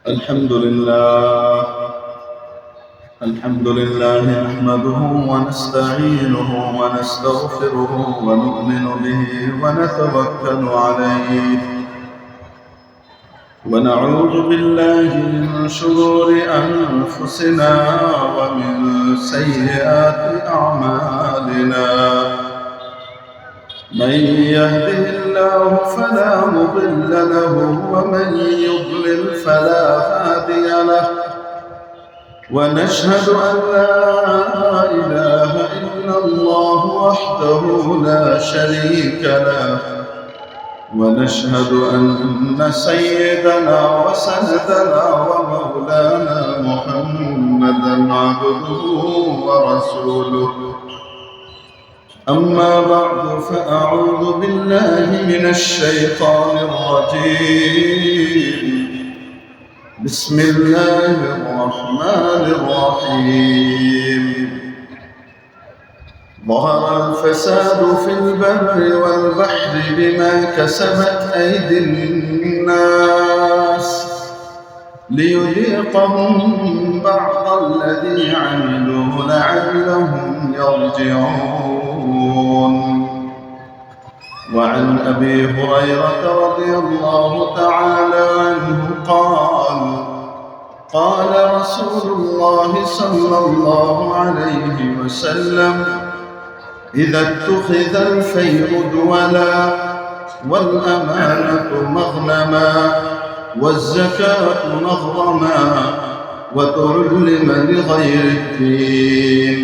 الحمد لله نحمده ونستعينه ونستغفره ونؤمن به ونتوكل عليه ونعوذ بالله من شرور أنفسنا ومن سيئات أعمالنا من يهده الله فلا مضل له ومن يضلل فلا هادي له ونشهد أن لا إله إلا الله وحده لا شريك له ونشهد أن سيدنا وسندنا ومولانا محمدا عبده ورسوله أما بعد فأعوذ بالله من الشيطان الرجيم بسم الله الرحمن الرحيم ظهر الفساد في البر والبحر بما كسبت أيدي الناس ليذيقهم بعض الذي عملوا لعلهم يرجعون وعن أبي هريرة رضي الله تعالى عنه قال رسول الله صلى الله عليه وسلم إذا اتخذ الفيء دولا والأمانة مغنما والزكاة مغرما وتعلم لغير الدين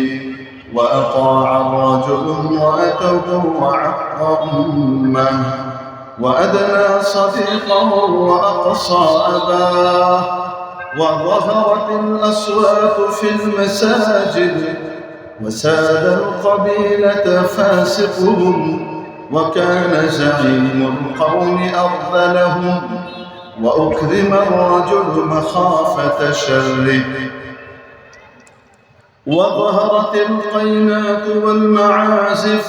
وأطاع الرجل امرأته وعق أمه وأدنى صديقه وأقصى أباه وظهرت الأصوات في المساجد وساد القبيلة فاسقهم وكان زعيم القوم أرذلهم وأكرم الرجل مخافة شره وظهرت القينات والمعازف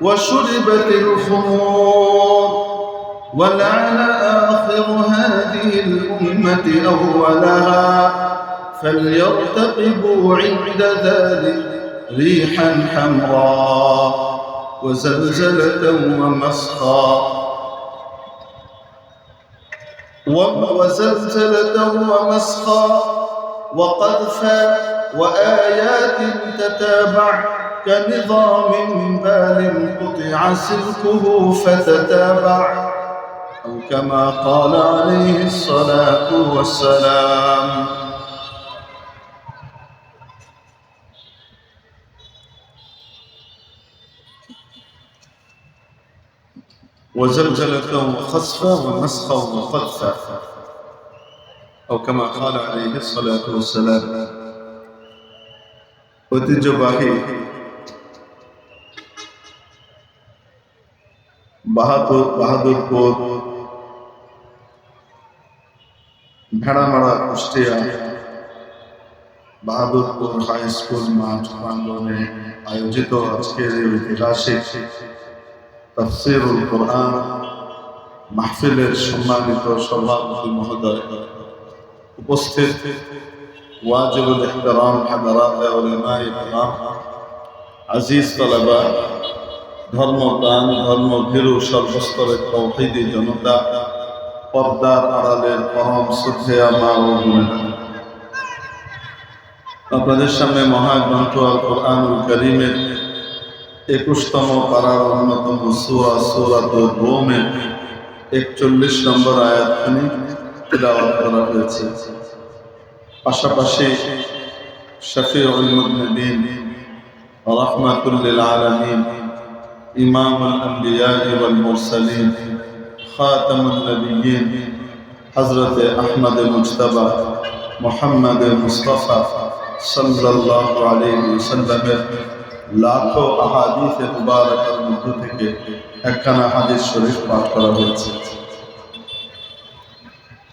وشربت الخمور ولعن آخر هذه الأمة أولها فليرتقبوا عند ذلك ريحا حمراء وزلزلة ومسخا وقذفا وآيات تتابع كنظام بال قطع سلكه فتتابع أو كما قال عليه الصلاة والسلام وزلزلة وخسفا ومسخا وقذفا أو كما قال عليه الصلاة والسلام ঐতিহ্যবাহী Bahadurpur Bheramara Kushtia Bahadurpur high school মাঠ প্রাঙ্গণে আয়োজিত আজকের এই ঐতিহাসিক তাফসীরুল কোরআন মাহফিলের সম্মানিত সভাপতি মহোদয়, উপস্থিত ওয়াজিবুল ইহতিরাম হাদারাত উলামায়ে কিরাম, আজিজ তালাবা, ধর্মপ্রাণ ধর্মভীরু সর্বস্তরের তাওহীদি জনতা, পর্দার আড়ালের পরম শ্রদ্ধেয়া মা ও বোনেরা, আপনাদের সামনে মহাগ্রন্থ আল কোরআনুল কারীমের 21তম পারার অন্যতম সূরা সূরাতুর রূমের 41 নম্বর আয়াতখানি তিলাওয়াত করা হয়েছে। পাশাপাশি শফিউল মুযনিবিন রাহমাতুল লিল আলামিন, ইমামুল আম্বিয়া ওয়াল মুরসালিন, খাতামুন নবিয়্যিন হযরত আহমদ মুজতবা মুহাম্মদ মুস্তাফা সাল্লাল্লাহু আলাইহি ওয়াসাল্লামের লাখো আহাদিসে মুবারাকার মধ্য থেকে একখানা হাদিস শরীফ পাঠ করা হয়েছে।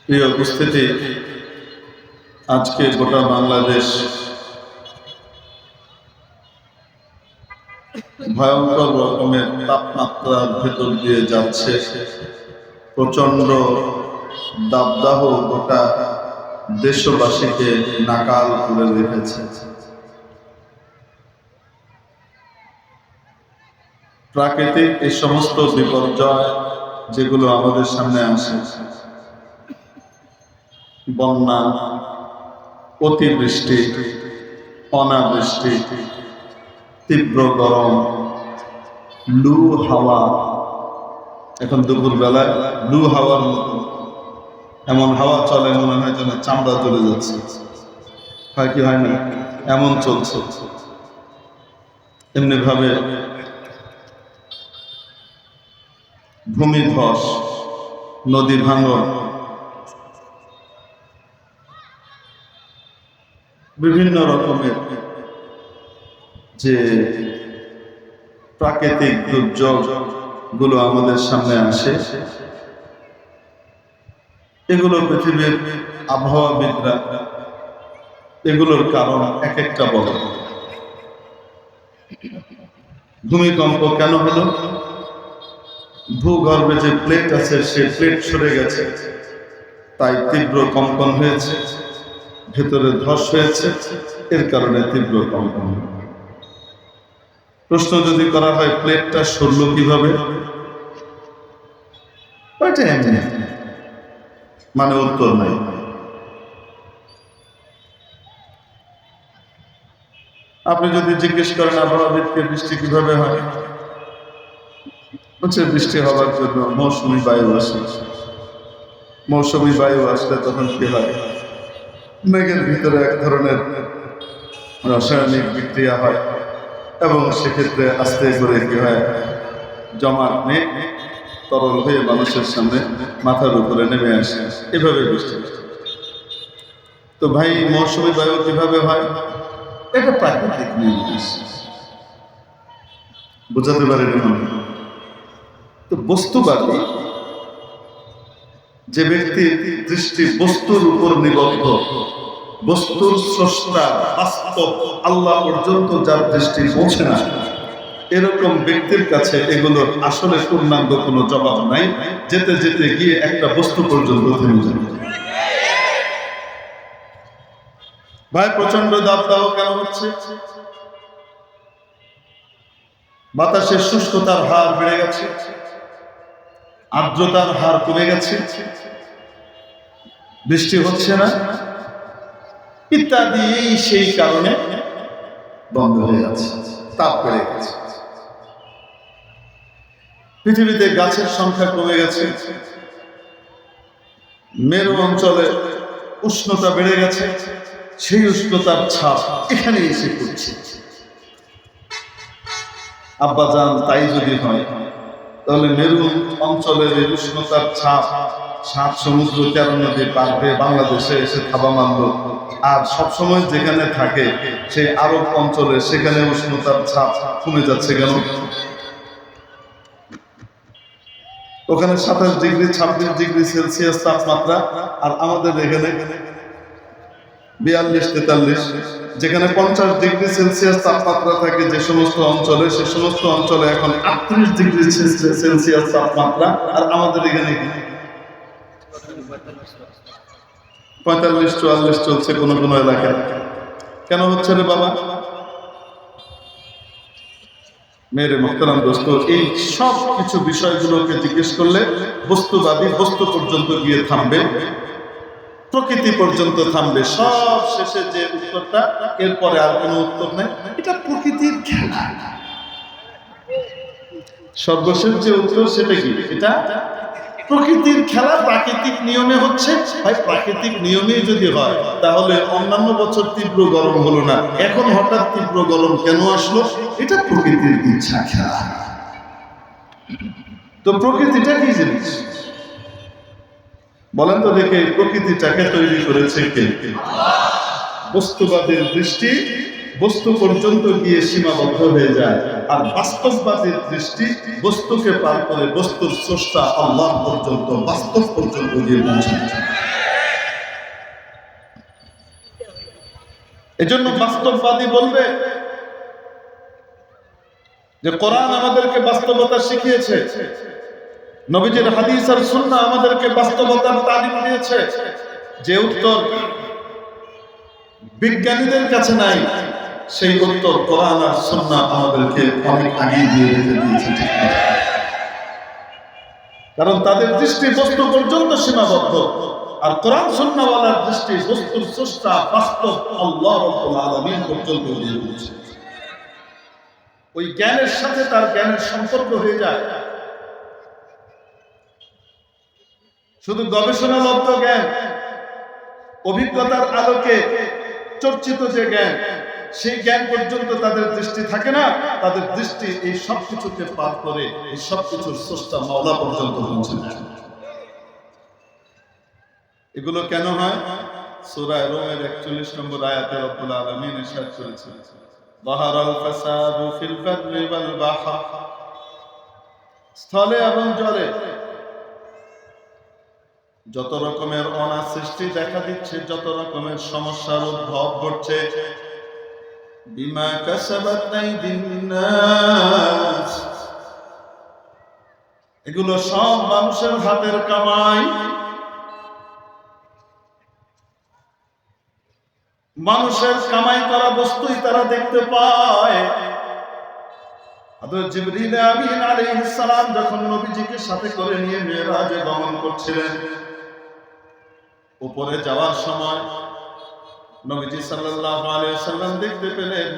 প্রিয় উপস্থিতি, আজকে গোটা বাংলাদেশ ভয়ঙ্কর রকমের তাপমাত্রার ভেতর দিয়ে যাচ্ছে। প্রচন্ড দাবদাহ গোটা দেশবাসীকে নাকাল করে রেখেছে। প্রাকৃতিক এই সমস্ত বিপর্যয় যেগুলো আমাদের সামনে আসে, বন্যা, অতিবৃষ্টি, অনাবৃষ্টি, তীব্র গরম, লু হাওয়া, এখন দুপুর বেলায় লু হাওয়ার মতো এমন হাওয়া চলে মনে হয় যেন চামড়া চলে যাচ্ছে, হয় কি হয় না, এমন চলছে। এমনি ভাবে ভূমিধস, নদী ভাঙন, বিভিন্ন রকমের যে প্রাকৃতিক দুর্যোগ গুলো আমাদের সামনে আসে, এগুলো পৃথিবীর আবহাওয়াবিদরা এগুলোর কারণ এক একটা বলে। ভূমিকম্প কেন হলো? ভূগর্ভে যে প্লেট আছে সে প্লেট সরে গেছে, তাই তীব্র কম্পন হয়েছে, ভেতরে ধস হয়েছে, এর কারণে তীব্র কম্পন। প্রশ্ন যদি করা হয় প্লেটটা সরল কিভাবে, মানে উত্তর নাই। আপনি যদি জিজ্ঞেস করেন আবহাওয়াবিদকে বৃষ্টি কিভাবে হয়, হচ্ছে বৃষ্টি হওয়ার জন্য মৌসুমী বায়ু আসে। মৌসুমী বায়ু আসলে তখন কি হয়, মেঘের ভিতরে এক ধরনের রাসায়নিক বিক্রিয়া হয় এবং সেক্ষেত্রে আস্তে করে কি হয়, জমাট মেঘ তরল হয়ে মানুষের সামনে মাথার উপরে নেমে আসে, এভাবে বৃষ্টি। তো ভাই মৌসুমী বায়ু কিভাবে হয়? এটা প্রাকৃতিক নিয়ম, বুঝাতে পারি না। তো বস্তুবাদী যে ব্যক্তির দৃষ্টি বস্তুর উপর নিবদ্ধ, বস্তুর স্রষ্টা বাস্তব আল্লাহ পর্যন্ত যার দৃষ্টি পৌঁছে না, এরকম ব্যক্তির কাছে এগুলোর আসলে পূর্ণাঙ্গ কোনো জবাব নাই। যেতে যেতে গিয়ে একটা বস্তু পর্যন্ত থেমে যাবে। ভাই প্রচন্ড দাবদাহ কেন হচ্ছে? বাতাসের শুষ্কতার হার বেড়ে গেছে, আর্দ্রতার হার কমে গেছে, বৃষ্টি হচ্ছে না, ইত্যাদি। সেই কারণে বন্ধ হয়ে যাচ্ছে, তাপ বেড়ে গেছে, পৃথিবীতে গাছের সংখ্যা কমে গেছে, মেরু অঞ্চলে উষ্ণতা বেড়ে গেছে, সেই উষ্ণতার ছাপ এখানে এসে পড়ছে। আব্বাজান তাই যদি হয় তাহলে মেরু অঞ্চলের এই উষ্ণতার ছাপ 7 সমুদ্র 13 নদী পার হয়ে বাংলাদেশে এসে থাবা মারল, আর সবসময় যেখানে থাকে সেই আরব অঞ্চলে সেখানে উষ্ণতার ছাপ কমে যাচ্ছে কেন? ওখানে 27 ডিগ্রি 26 ডিগ্রি সেলসিয়াস তাপমাত্রা, আর আমাদের এখানে 42-43, যেখানে 50 ডিগ্রি সেলসিয়াস তাপমাত্রা থাকে যে সমস্ত অঞ্চলে, সে সমস্ত অঞ্চলে এখন 38 ডিগ্রি সেলসিয়াস তাপমাত্রা, আর আমাদের এখানে 45-44 চলছে কোন কোন এলাকায়। কেন হচ্ছে রে বাবা? মেরে মোহতারাম দোস্ত, এই সব কিছু বিষয়গুলোকে জিজ্ঞেস করলে বস্তুবাদী বস্তু পর্যন্ত গিয়ে থামবে, প্রকৃতি পর্যন্ত থামবে, সব শেষে যে উত্তরটা, এরপরে আর কোনো উত্তর নেই। এটা প্রকৃতির খেলা। সর্বশেষ যে উত্তর সেটা কি? এটা প্রকৃতির খেলা, প্রাকৃতিক নিয়মে হচ্ছে। ভাই প্রাকৃতিক নিয়মেই যদি হয় তাহলে অন্যান্য বছর তীব্র গরম হলো না, এখন হঠাৎ তীব্র গরম কেন আসলো? এটা প্রকৃতির ইচ্ছা খেলা। তো প্রকৃতিটা কি জিনিস বলেন তো দেখে? প্রকৃতিটাকে তৈরি করেছে কে? বস্তুবাদের দৃষ্টি বস্তু পর্যন্ত গিয়ে সীমাবদ্ধ হয়ে যায়, আর বাস্তববাদের দৃষ্টি বস্তুকে পার করে বস্তুর স্রষ্টা আল্লাহ পর্যন্ত, বাস্তব পর্যন্ত গিয়ে পৌঁছায়। এজন্য বাস্তববাদী বলবে যে কোরআন আমাদেরকে বাস্তবতা শিখিয়েছে, নবীজির হাদিস আর সুন্নাহ আমাদেরকে বাস্তবতার তালিম দিয়েছে। যে উত্তর বিজ্ঞানীদের কাছে নাই, সেই উত্তর কোরআন আর সুন্নাহ আমাদেরকে অনেক আগে দিয়ে রেখে দিয়েছে। ঠিক না? কারণ তাদের দৃষ্টি বস্তু পর্যন্ত সীমাবদ্ধ, আর কোরআন সুন্নাহওয়ালার দৃষ্টি বস্তুর স্রষ্টা বাস্তব আল্লাহ রাব্বুল আলামিন পর্যন্ত দিয়ে দিয়েছে। ওই জ্ঞানের সাথে তার জ্ঞানের সম্পর্ক হয়ে যায়। শুধু গবেষণালব্ধ জ্ঞান, অভিজ্ঞতার আলোকে চর্চিত যে জ্ঞান, সেই জ্ঞান পর্যন্ত তাদের দৃষ্টি থাকে না। তাদের দৃষ্টি এই সব কিছুকে পার করে এই সব কিছুর স্রষ্টা মাওলা পর্যন্ত পৌঁছে যায়। এগুলো কেন হয়? সূরা রোমের 41 নম্বর আয়াতে রব্বুল আলামিন ইরশাদ করেছেন, যাহারাল ফাসাদু ফিল বাররি ওয়াল বাহর, স্থলে এবং জলে যত রকমের অনার সৃষ্টি দেখা দিচ্ছে, যত রকমের সমস্যার উদ্ভব ঘটছে, বিমা কাসাবাত আইদিন নাস, এগুলো সব মানুষের হাতের কামাই। মানুষের কামাই করা বস্তুই তারা দেখতে পায়। হযরত জিবরিল আমিন আলাইহিস সালাম যখন নবীজিকে সাথে করে নিয়ে মেরাজে গমন করছিলেন, উপরে যাওয়ার সময় নবীজি সাল্লাল্লাহু আলাইহি ওয়াসাল্লাম দেখতে পেলেন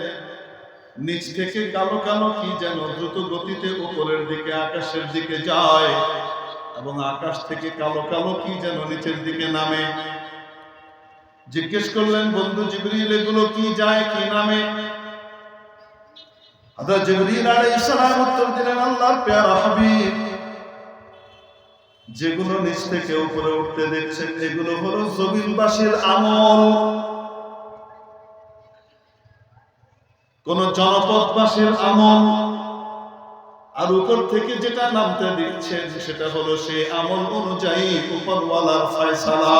নিচ থেকে কালো কালো কি যেন দ্রুত গতিতে উপরের দিকে আকাশের দিকে যায়, এবং আকাশ থেকে কালো কালো কি যেন নিচের দিকে নামে। জিজ্ঞেস করলেন, বন্ধু জিবরিল, এগুলো কি যায়, কি নামে? হযরত জিবরিল আলাইহিস সালাম উত্তর দিলেন, আল্লাহর প্যারা হাবিব, যেগুলো নিচ থেকে উপরে উঠতে দেখছেন, এগুলো হলো জমিনবাসীর আমল। কোন জনপদবাসীর আমল। আর উপর থেকে যেটা নামতে দিচ্ছেন সেটা হলো সেই আমল অনুযায়ী উপরওয়ালার ফয়সালা।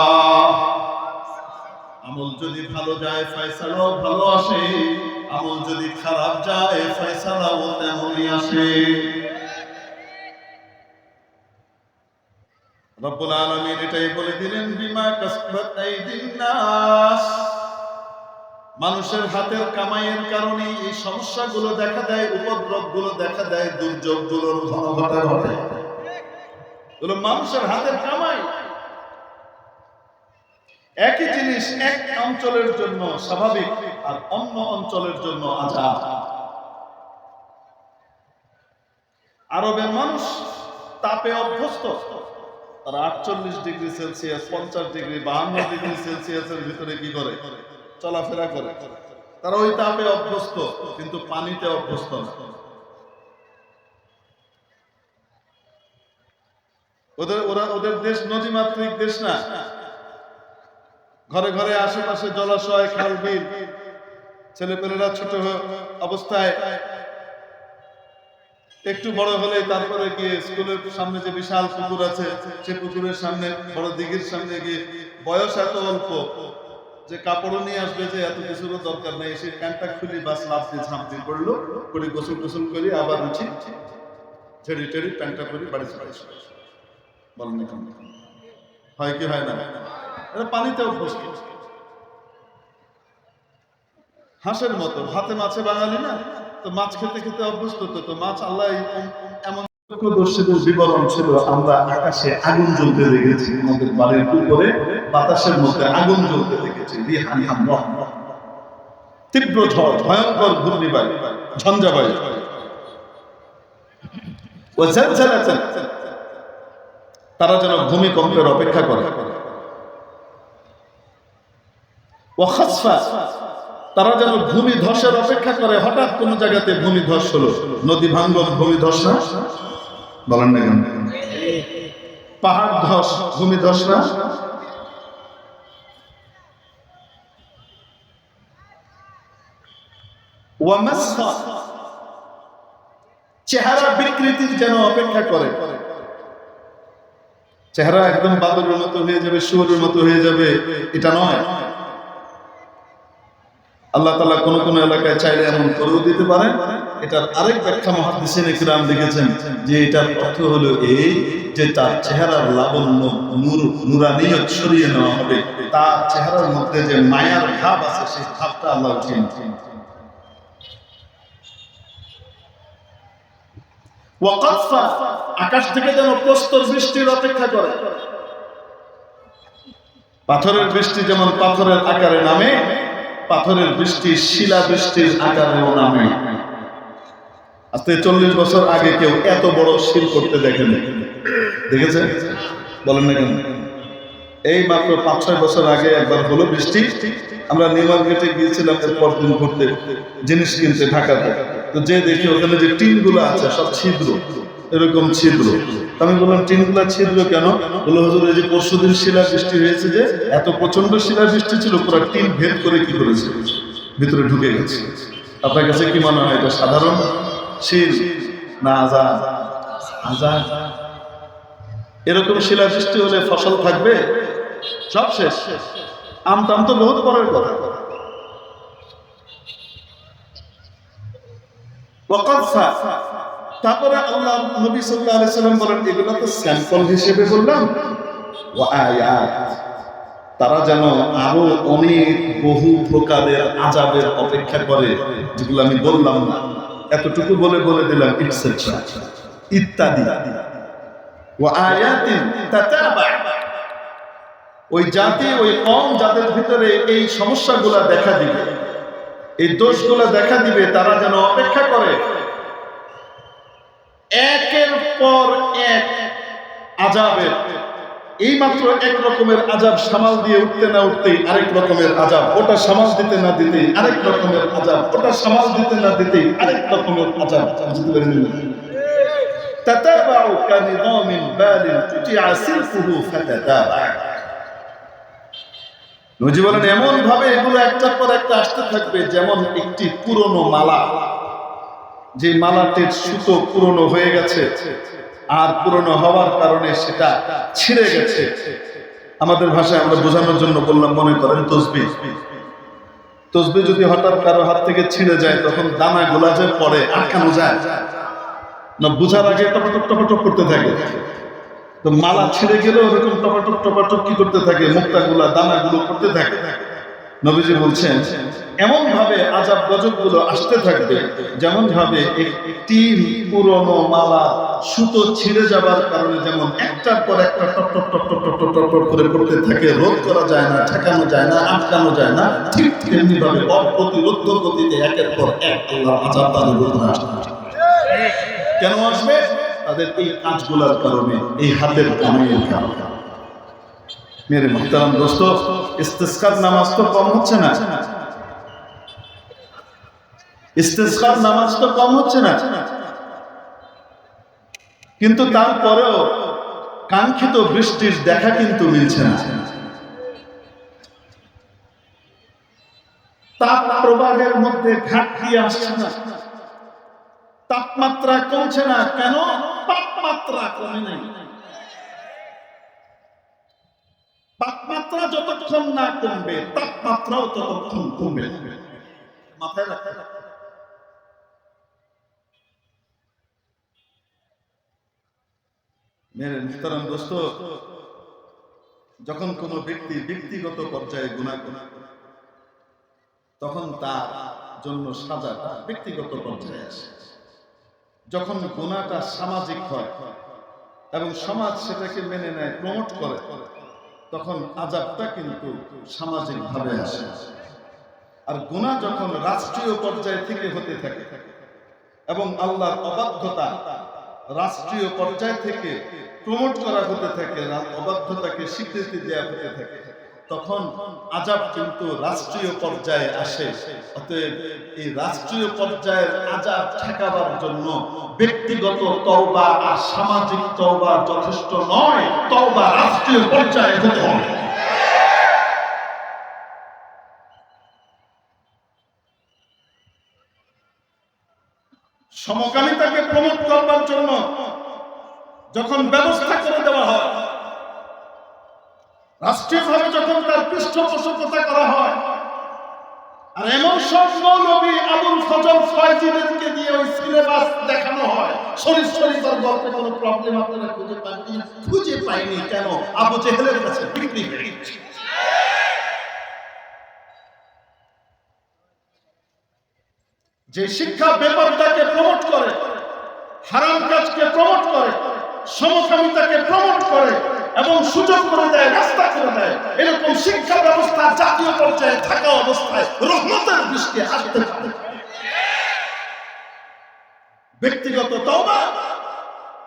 আমল যদি ভালো যায় ফয়সালাও ভালো আসে, আমল যদি খারাপ যায় ফয়সালাও তেমনই আসে। রব্বুল আলামিন এটাই বলে দিলেন, বিমা কাসবাত আইদিন নাস, মানুষের হাতের কামাইয়ের কারণে এই সমস্যাগুলো দেখা দেয়, উপদ্রবগুলো দেখা দেয়, দুর্যোগগুলোর ঘনঘটা ঘটে। এগুলো মানুষের হাতের কামাই। একই জিনিস এক অঞ্চলের জন্য স্বাভাবিক আর অন্য অঞ্চলের জন্য আযাব। আরবের মানুষ তাপে অভ্যস্ত। তারা 48 ডিগ্রি সেলসিয়াস, 50 ডিগ্রি, 52 ডিগ্রি সেলসিয়াসের ভিতরে কি করে? চলাফেরা করে। তারা ওই তাপে অভ্যস্ত, কিন্তু পানিতে অভ্যস্ত না। ওদের দেশ নদীমাতৃক দেশ না। ঘরে ঘরে আশেপাশে জলাশয়, খাল, বিল। ছেলেপেলেরা ছোট অবস্থায় একটু বড় হলে তারপরে গিয়ে স্কুলের সামনে যে বিশাল পুকুর আছে, সে পুকুরের সামনে বড় দিঘির সামনে গিয়ে, বয়স এত অল্প যে কাপড়ও নিয়ে আসবে, যে এত কিছুরও দরকার নেই, সে প্যান্টটা খুলি বাস লাভ দিয়ে ঝাঁপ দিয়ে পড়লো, করে গোসল টোসল করি, আবার উঠি, ছেড়ি টেড়ি প্যান্টটা করি, বাড়ি চলে আসে। বলেন এখন হয় কি হয় না? এটা পানিতে অভ্যস্ত। হাঁসের মতো ভাতে মাছে বাঙালি না, তো মাছ খেতে খেতে অভ্যস্ত। তো মাছ আল্লাহ এমন দর্শীদের বিবরণ ছিল, আমরা আকাশে আগুন জ্বলতে দেখেছি, আমাদের বাড়ির উপরে বাতাসের মধ্যে আগুন জ্বলতে দেখেছি, তীব্র ঝড়, ভয়ঙ্কর ঘূর্ণিবায়ু, ঝঞ্ঝাবায়ু। তারা যেন ভূমিকম্পের অপেক্ষা করে। তারা যেন ভূমি ধসের অপেক্ষা করে। হঠাৎ কোন জায়গাতে ভূমি ধস হলো, নদী ভাঙ্গন ভূমি ধস না? বলেন না কেন? পাহাড় ধস ভূমি ধস না? চেহারা বিকৃতির যেন অপেক্ষা করে। চেহারা একদম বাদরের মতো হয়ে যাবে, শুয়োরের মতো হয়ে যাবে, এটা নয়। আল্লাহ তাআলা কোন কোন এলাকায় চাইলে এমন করেও দিতে পারেন। এটার আরেক ব্যাখ্যা মুহাদ্দিসিনে কিরাম লিখেছেন যে এটার অর্থ হলো এই যে তার চেহারার লাবণ্য, নূরানিয়ত সরিয়ে নেওয়া হবে, তার চেহারার মধ্যে যে মায়ার ভাব আছে সেই ভাবটা আল্লাহ উঠিয়ে নিতেন। ওয়াকাফা, আকাশ থেকে যেন প্রস্তর বৃষ্টির অপেক্ষা করে। পাথরের বৃষ্টি যেমন পাথরের আকারে নামে, পাথরের বৃষ্টি শিলা বৃষ্টির আকারেও নামে। আজ থেকে 40 বছর আগে কেউ এত বড় শিল করতে দেখেনি, দেখেছে? বলেন না কেন? এই মাত্র 5-6 বছর আগে একবার হলো বৃষ্টি। আমরা নিউ মার্কেটে গিয়েছিলাম এরপর দিন ঘুরতে, জিনিস কিনতে ঢাকাতে। তো যে দেখি ওখানে যে টিন গুলো আছে সব ছিদ্র, এরকম ছিদ্র। আমি বললাম টিন গুলা ছিদ্র কেন? বললো হুজুর এই যে পরশুদিন শিলা বৃষ্টি হয়েছে, যে এত প্রচন্ড শিলা বৃষ্টি ছিল, পুরো টিন ভেদ করে কি করেছে, ভিতরে ঢুকে গেছে। আপনার কাছে কি মনে হয় এটা সাধারণ শিল না আযাব? আযাব। এরকম শিলা বৃষ্টি হলে ফসল থাকবে? সব শেষ। আমটাম তো বহুত পরের কথা। তারপরে আল্লাহ নবী সাল্লাল্লাহু আলাইহি সাল্লাম বলেন এগুলো তো স্যাম্পল হিসেবে বললাম, ওয়া আয়াত, তারা যেন আরো অনেক বহু প্রকারের আযাবের অপেক্ষা করে, যেগুলো আমি বললাম না, এতটুকু বলে দিলাম ইটসেট্রা ইত্যাদি। ওয়া আয়াতিন তাতাবা, ওই জাতি ওই কওম যাদের ভিতরে এই সমস্যাগুলো দেখা দিবে, এই দোষগুলো দেখা দিবে, তারা যেন অপেক্ষা করে একের পর এক আযাবের। এই মাত্র এক রকমের আযাব সামাল দিয়ে উঠতে না উঠতেই আরেক রকমের আযাব, ওটা সামাল দিতে না দিতেই আরেক রকমের আযাব, ওটা সামাল দিতে না দিতেই আরেক রকমের আযাব। তাতাবাউ কানিযামিন বালিন তুতিআ সিলকুহু ফাতাতাবা। নবী বলেন এমন ভাবে এগুলো একটার পর একটা আসতে থাকবে যেমন একটি পুরনো মালা, যে মালাটির সুতো পুরনো হয়ে গেছে আর পুরনো হওয়ার কারণে সেটা ছিঁড়ে গেছে। আমাদের ভাষায় আমরা বোঝানোর জন্য বললাম, মনে করেন তসবিহ। তসবিহ যদি হঠাৎ কারো হাত থেকে ছিঁড়ে যায় তখন দানা গোলা যে পড়ে, আটকানো যায় না, বুঝার আগে টপাটপ টপাটপ করতে থাকে। তো মালা ছিঁড়ে গেলেও এরকম টপাটপ টপাটপ কি করতে থাকে, মুক্তাগুলা দানাগুলো করতে থাকে। নবীজি বলছেন এমন ভাবে আযাব গজবগুলো আসতে থাকবে যেমন ভাবে একটি পুরনো মালা সুতো ছিঁড়ে যাবার কারণে যেমন একটার পর একটা top top top top top top top করে পড়তে থাকে, রোধ করা যায় না, ঠেকানো যায় না, আটকানো যায় না, ঠিক তেমনি ভাবে অপ্রতিরোধ্য গতিতে একের পর এক আল্লাহর আযাব তাদের উপরে আসবে। কেন আসবে? তাদের এই কাজগুলোর কারণে, এই হাতের কামাইয়ের কারণে। মেরে মুহতারাম দোস্ত, ইস্তিসকার নামাজ তো কম হচ্ছে না, ইস্তিসকার নামাজ তো কম হচ্ছে না, কিন্তু তারপরেও কাঙ্ক্ষিত বৃষ্টির দেখা কিন্তু মিলছে না। তাপ প্রবাহের মধ্যে ঘাটতি আসছে না, তাপমাত্রা কমছে না। কেন? তাপমাত্রা কমে নাই। তাপমাত্রা যতক্ষণ না কমবে তাপমাত্রাও ততক্ষণ কমবে। মাথায় রাখতে হবে। মেরে মুহতারাম দোস্ত, যখন কোন ব্যক্তি ব্যক্তিগত পর্যায়ে গুনাহ করে তখন তার জন্য সাজাটা ব্যক্তিগত পর্যায়ে আসে। যখন গুনাহটা সামাজিক হয় এবং সমাজ সেটাকে মেনে নেয়, প্রমোট করে, তখন আযাবটা কিন্তু সামাজিক ভাবে আসে। আর গুনাহ যখন রাষ্ট্রীয় পর্যায় থেকে হতে থাকে এবং আল্লাহর অবাধ্যতা রাষ্ট্রীয় পর্যায় থেকে প্রমোট করা হতে থাকে, অবাধ্যতাকে স্বীকৃতি দেওয়া হতে থাকে, তখন আযাব কিন্তু রাষ্ট্রীয় পর্যায়ে আসে। অতএব এই রাষ্ট্রীয় পর্যায়ের আযাব ঠেকাবার জন্য ব্যক্তিগত তওবা আর সামাজিক তওবা যথেষ্ট নয়, তওবা রাষ্ট্রীয় পর্যায়ে হতে হবে। সমকামিতাকে প্রমোট করবার জন্য যখন ব্যবস্থা করে দেওয়া হয়, রাষ্ট্রীয়ভাবে যখন তার পৃষ্ঠপোষকতা করা হয়, আর এমন সব মৌলবী আবুল ফজল ফয়জিদেরকে দিয়ে ওই সিলেবাস দেখানো হয়, শরীফ শরীফের গল্পে কোনো প্রবলেম আপনারা খুঁজে পাননি? খুঁজে পাইনি। কেন? আবু জেহেলের কাছে বিক্রি হয়ে গেছে। যে শিক্ষা বেপরদাকে প্রমোট করে, হারাম কাজকে প্রমোট করে, সমকামিতাকে প্রমোট করে এবং সুযোগ করে দেয়, রাস্তা করে দেয়, এরকম শিক্ষা ব্যবস্থা জাতীয় পর্যায়ে থাকা অবস্থায় রহমতের বৃষ্টি আসতে পারে। ব্যক্তিগত তওবা,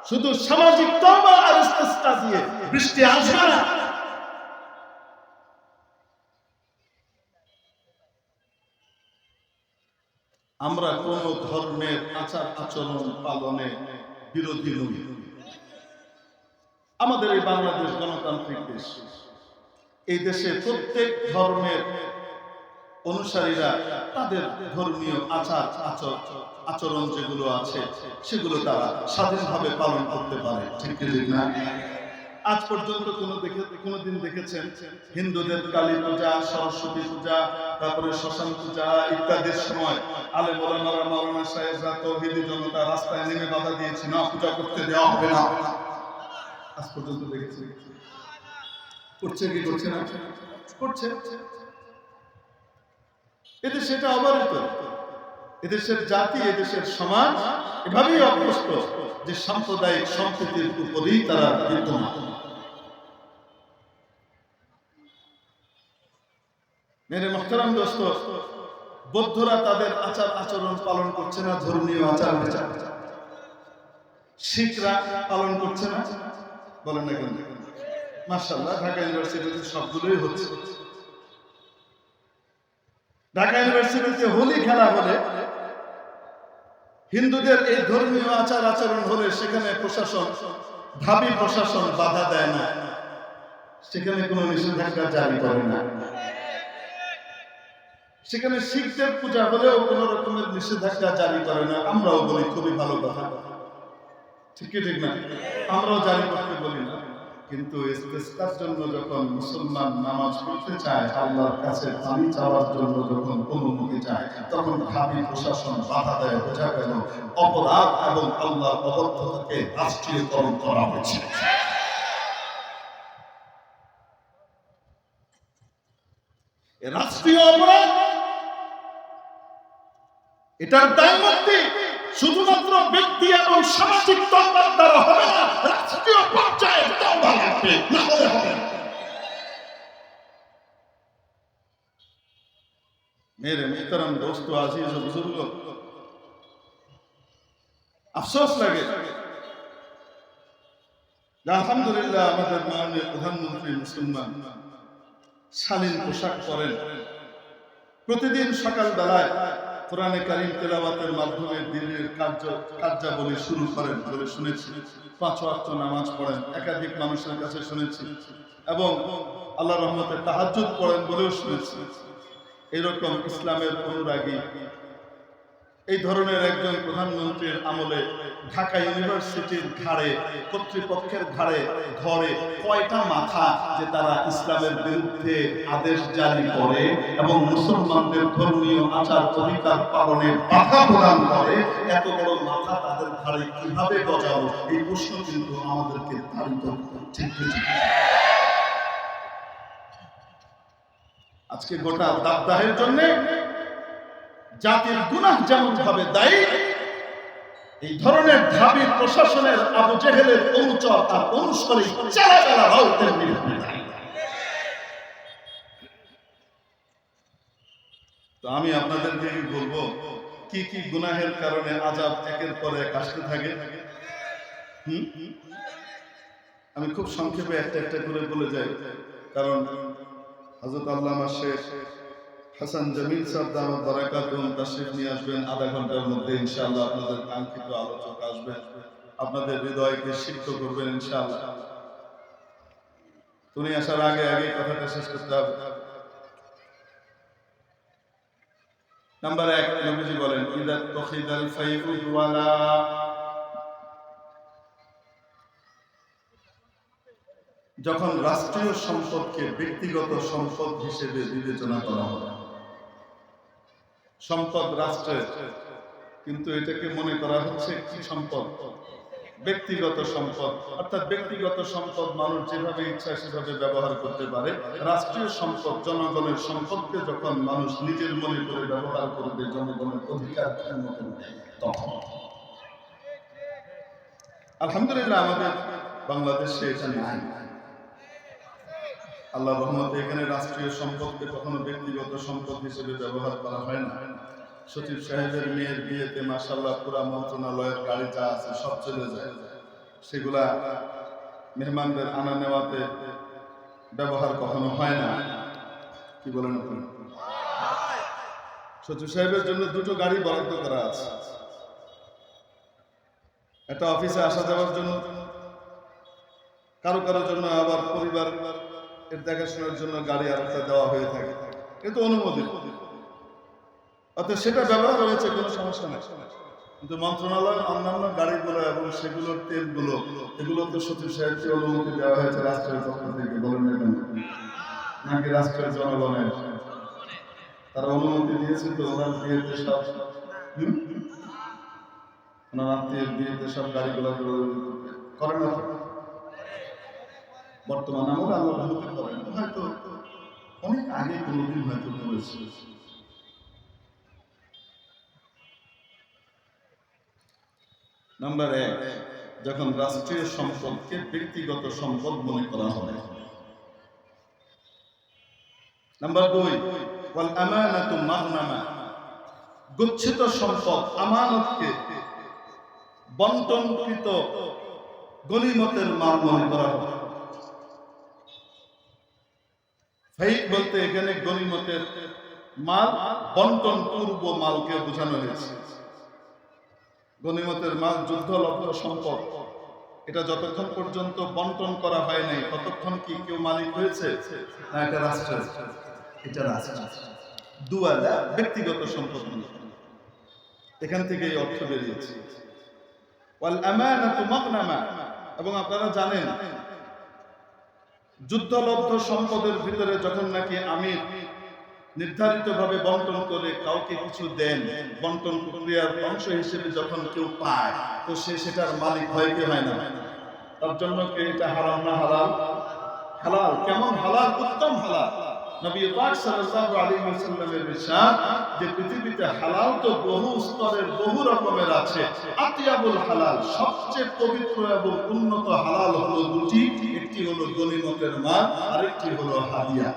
শুধু সামাজিক তওবা আর ইস্তিসকা দিয়ে বৃষ্টি আসবে না। আমরা কোন ধর্মের আচার আচরণ পালনে বিরোধী নই। আমাদের এই বাংলাদেশ গণতান্ত্রিক দেশ, এই দেশে প্রত্যেক ধর্মের অনুসারীরা তাদের ধর্মীয় আচরণ যেগুলো আছে সেগুলো তারা স্বাধীনভাবে পালন করতে পারে, ঠিক না? আজ পর্যন্ত কোনদিন দেখেছেন হিন্দুদের কালী পূজা, সরস্বতী পূজা, তারপরে শ্মশান পূজা ইত্যাদির সময় আলেম ওলামারা, মাওলানা সাহেবরা, তৌহিদি জনতা রাস্তায় নেমে বাধা দিয়েছে, না পূজা করতে দেওয়া হবে না? আজ পর্যন্ত দেখেছি? করছে কি করছে না? করছে। এদেশে এটা অবারিত। এদেশের জাতি, এদেশের সমাজ এভাবেই অভ্যস্ত যে সাম্প্রদায়িক সম্প্রীতির উপরেই তারা বিদ্যমান। মেরে মুহতারাম দোস্ত, বৌদ্ধরা তাদের আচার আচরণ পালন করছে না, ধর্মীয় আচার বিচার। শিখরা পালন করছে না, বলেন না কেন? মাশাআল্লাহ, ঢাকা ইউনিভার্সিটিতে সবগুলোই হচ্ছে। ঢাকা ইউনিভার্সিটিতে হোলি খেলা হলে, হিন্দুদের এই ধর্মীয় আচার আচরণ হলে সেখানে প্রশাসন, ঢাবি প্রশাসন বাধা দেয় না, সেখানে কোনো নিষেধাজ্ঞা জারি করে না। সেখানে শিখদের পূজা হলেও কোন রকমের নিষেধাজ্ঞা জারি করে না। আমরাও বলি খুবই ভালো কথা, ঠিক না? আমরাও জারি করতে বলি না, কিন্তু ইস্তিসকার জন্য যখন মুসলমান নামাজ পড়তে চায়, আল্লাহর কাছে পানি চাওয়ার জন্য যখন অনুমতি চায়, তখন ঢাবি প্রশাসন বাধা দেয়। বোঝা গেল অপরাধ এবং আল্লাহর অবদ্ধতাকে রাষ্ট্রীয়করণ করা হয়েছে। রাষ্ট্রীয় অপরাধ, এটার দায়মুক্তি শুধুমাত্র ব্যক্তি এবং সামাজিক তওবার দ্বারা হবে না, রাষ্ট্রীয় পর্যায়ে তওবা লাগবে, না হলে হবে না। মেরে মুহতারাম দোস্ত, আজিজ ও বুজুর্গ, আফসোস লাগে যে আলহামদুলিল্লাহ আমাদের মাননীয় প্রধানমন্ত্রী মুসলমান, শালীন পোশাক পরেন, প্রতিদিন সকাল বেলায় কোরআনে কারীম তেলাওয়াতের মাধ্যমে দিনের কার্যাবলী শুরু করেন বলে শুনেছি। 5 ওয়াক্ত নামাজ পড়েন, একাধিক মানুষের কাছে শুনেছি, এবং আল্লাহর রহমতে তাহাজ্জুদ পড়েন বলেও শুনেছি। এরকম ইসলামের অনুরাগী এই ধরনের একজন প্রধানমন্ত্রীর আমলে ঢাকা ইউনিভার্সিটির ঘাড়ে, কর্তৃপক্ষের ঘাড়ে ধরে কয়টা মাথা যে তারা ইসলামের বিরুদ্ধে আদেশ জারি করে এবং মুসলমানদের ধর্মীয় আচার অধিকার পালনে বাধা প্রদান করে, এত বড় মাথা তাদের ঘাড়ে কিভাবে গজালো, এই প্রশ্ন কিন্তু আমাদেরকে তাড়িত করছে। আজকে গোটা দাবদাহের জন্য জাতির গুনাহ যেমন ভাবে দায়ী, এই ধরনের ঢাবি প্রশাসনের আবু জেহেলের অনুচর আর অনুসারী চালাচালারাও তেমনি দায়ী। তো আমি আপনাদেরকে বলবো, কি কি গুনাহের কারণে আযাব একের পর এক আসতে থাকে। আমি খুব সংক্ষেপে একটা একটা করে বলে যাই, কারণ হযরত আল্লামা শেখ হাসান জামিল সাহেব দামাত বারাকাতুহুম তাশরীফ নিয়ে আসবেন আধা ঘন্টার মধ্যে ইনশাআল্লাহ। আপনাদের কাঙ্ক্ষিত আলোচক আসবেন, আপনাদের হৃদয়কে সিক্ত করবেন ইনশাআল্লাহ। তুমি আসার আগে আগে কথাটা শেষ করতে হবে। নাম্বার 1, নবীজি বলেন, ইযা তুখিদাল ফাইউ ওয়ালা, যখন রাষ্ট্রীয় সম্পদকে ব্যক্তিগত সম্পদ হিসেবে বিবেচনা করা হয়। সম্পদ রাষ্ট্রের, কিন্তু এটাকে মনে করা হচ্ছে কি সম্পদ? ব্যক্তিগত সম্পদ, অর্থাৎ ব্যক্তিগত সম্পদ মানুষ যেভাবে ইচ্ছা সেভাবে ব্যবহার করতে পারে। রাষ্ট্রীয় সম্পদ, জনগণের সম্পদকে যখন মানুষ নিজের মনে করে ব্যবহার করবে জনগণের অধিকার মতো, তখন আলহামদুলিল্লাহ আমাদের বাংলাদেশে এটা নাই। আল্লাহ রহমতে এখানে রাষ্ট্রীয় সম্পদকে কখনো ব্যক্তিগত সম্পদ হিসেবে ব্যবহার করা হয় না। সচিব সাহেবের মেয়ের বিয়েতে মাশাআল্লাহ পুরা মন্ত্রণালয়ের গাড়ি যা আছে সব চলে যায়, সেগুলা মেহমানদের আনা নেওয়াতে ব্যবহার কখনো হয় না। কি বলেন আপনি? সচিব সাহেবের জন্য দুটো গাড়ি বরাদ্দ করা আছে, একটা অফিসে আসা যাওয়ার জন্য, কারো কারোর জন্য আবার পরিবার এর দেখাশোনার জন্য গাড়ি আরেকটা দেওয়া হয়ে থাকে, কিন্তু অনুমোদিত, অর্থাৎ সেটা ব্যবহার হয়েছে, কোনো সমস্যা নেই। কিন্তু মন্ত্রণালয়ের অন্যান্য গাড়িগুলো এবং সেগুলোর তেলগুলো, এগুলো তো সচিব সাহেবকে অনুমতি দেওয়া হয়েছে রাষ্ট্রের পক্ষ থেকে, বলেন না কেন? নাকি রাষ্ট্রের জনগণের? তারা অনুমতি দিয়েছে তো ওনার বিয়েতে সব, ওনার আত্মীয়ের বিয়েতে সব গাড়িগুলো করেন না বর্তমান আমলে? আল্লাহ রহমতে করেন, হয়তো অনেক আগে কোনোদিন হয়তো করেছে। নাম্বার 1, যখন রাষ্ট্রীয় সম্পদকে ব্যক্তিগত সম্পদ মনে করা হবে। নাম্বার 2, ওয়াল আমানাতু মাগনামা, গচ্ছিত সম্পদ, আমানতকে বন্টনকৃত গনিমতের মাল মনে করা হবে। ফাইক বলতে এখানে গনিমতের মাল, বন্টন পূর্ব মালকে বোঝানো হয়েছে। গনিমতের মাল যুদ্ধলব্ধ সম্পদ, এটা যতক্ষণ পর্যন্ত বন্টন করা হয় নাই ততক্ষণ কি কেউ মালিক হয়েছে? না, এটা রাষ্ট্রের, এটা রাষ্ট্রের। দুয়ালা ব্যক্তিগত সম্পদ, এখান থেকে এই অর্থ বেরিয়েছে। ওয়াল আমানাতু মাগনামা, এবং আপনারা জানেন যুদ্ধলব্ধ সম্পদের ভিতরে যখন নাকি আমির নির্ধারিতভাবে বন্টন করে কাউকে কিছু দেন, বন্টন প্রক্রিয়ার অংশ হিসেবে যখন কেউ পায়, তো সে সেটার মালিক হয় কি হয় না? তার জন্য কে এটা হারাম না হালাল? হালাল। কেমন হালাল? উত্তম হালাল। নবী পাক সাল্লাল্লাহু আলাইহি ওয়াসাল্লামের ইরশাদ যে পৃথিবীতে হালাল তো বহু স্তরের, বহু রকমের আছে। আতিয়াবুল হালাল, সবচেয়ে পবিত্র এবং উন্নত হালাল হলো দুটি, একটি হলো গনিমতের মাল, আরেকটি হলো হাদিয়া।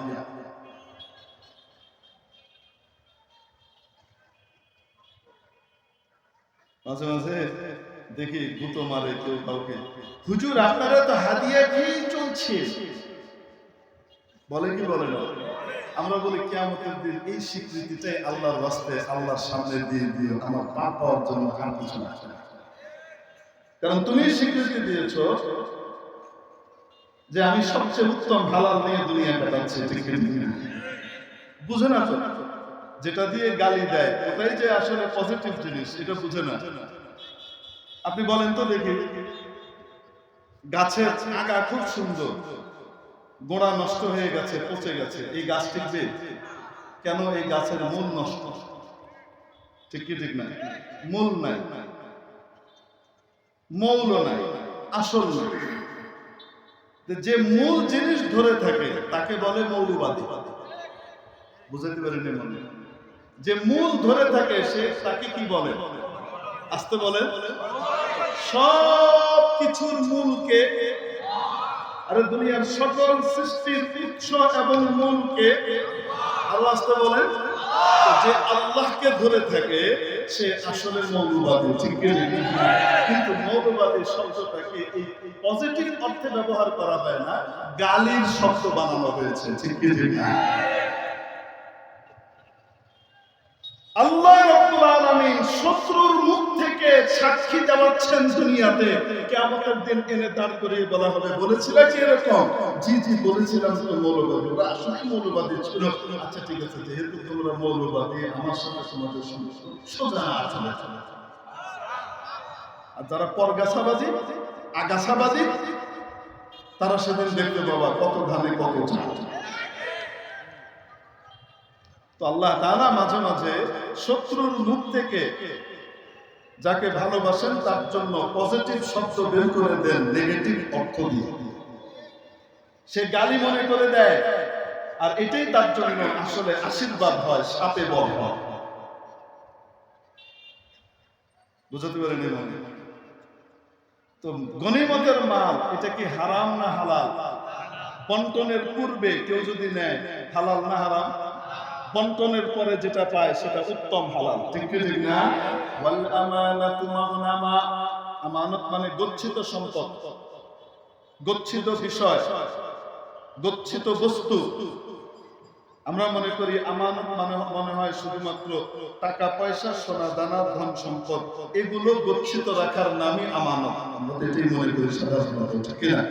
মাঝে মাঝে দেখি গুতো মারে কেউ কাউকে, হুজুর আপনারা তো হাদিয়া খেয়েই চলছে, বলে কি বলে না? আমরা বলি কিয়ামতের দিন এই স্বীকৃতিটাই আল্লাহর রাস্তায়, আল্লাহর সামনে দিয়ে দিও, আমার পাপ পাওয়ার জন্য আর কিছু না। কারণ তুমি স্বীকৃতি দিয়েছ যে আমি সবচেয়ে উত্তম হালাল নিয়ে দুনিয়া কাটাচ্ছি, ঠিক না? বুঝে না তো, যেটা দিয়ে গালি দেয় ওটাই যে আসলে পজিটিভ জিনিস, এটা বুঝে না। আপনি বলেন তো দেখি, গাছের আগা খুব সুন্দর, গোড়া নষ্ট হয়ে গেছে, পচে গেছে, এই গাছ টিকবে কেন? এই গাছের মূল নষ্ট, ঠিক কি ঠিক না? মূল নাই, মৌল নাই, আসল নাই। যে মূল জিনিস ধরে থাকে তাকে বলে মৌলবাদী। বুঝাতে পারেন মনে? যে মূল ধরে থাকে সে তাকে কি বলে? আসতে বলেন, সব কিছুর মূলকে, আরে দুনিয়ার সকল সৃষ্টির উৎস এবং মূলকে আল্লাহ আসতে বলেন। যে আল্লাহকে ধরে থাকে সে আসলে মৌলবাদী, ঠিক কি? কিন্তু মৌলবাদী শব্দটাকে এই পজিটিভ অর্থে ব্যবহার করা হয় না, গালির শব্দ বানানো হয়েছে, ঠিক কি? আল্লাহ রাব্বুল আলামিন শত্রুর মুখ থেকে সাক্ষী দেওয়াচ্ছেন দুনিয়াতে, কিয়ামতের দিন এনে দাঁড় করিয়ে বলা হবে, বলেছিলা কি এরকম? জি জি বলেছিলাম তো মৌলবাদী, ওরা আসলে মৌলবাদী ছিল। আচ্ছা ঠিক আছে, যেহেতু তোমরা মৌলবাদী, আমার সাথে তোমাদের সোজা আছে। আর যারা পরগাছাবাদী, আগাছাবাদী, তারা সেদিন দেখতে পাবা কত ধানে কত চাল। তো আল্লাহ তাআলা মাঝে মাঝে শত্রুর মুখ থেকে যাকে ভালোবাসেন তার জন্য পজিটিভ শব্দ বের করে দেন নেগেটিভ অর্থ দিয়ে। সে গালি মনে করে দেয়, আর এটাই তার জন্য আসলে আশীর্বাদ হয়, সাপে বল হয়। বুঝতে পারেন? তো গনিমতের মাল এটা কি হারাম না হালাল? বন্টনের পূর্বে কেউ যদি নেয়, হালাল না হারাম? বন্টনের পরে যেটা পায় সেটা উত্তম হালাল, ঠিক কি ঠিক না? ওয়াল আমানাতু মাগনামা, আমানত মানে গচ্ছিত সম্পদ, গচ্ছিত বিষয়, গচ্ছিত বস্তু। আমরা মনে করি আমানত মানে মনে হয় শুধুমাত্র টাকা পয়সা, সোনা দানা, ধন সম্পদ, এগুলো গচ্ছিত রাখার নামই আমানত। আমরা তো এটাই মনে করি সাধারণত, ঠিক না?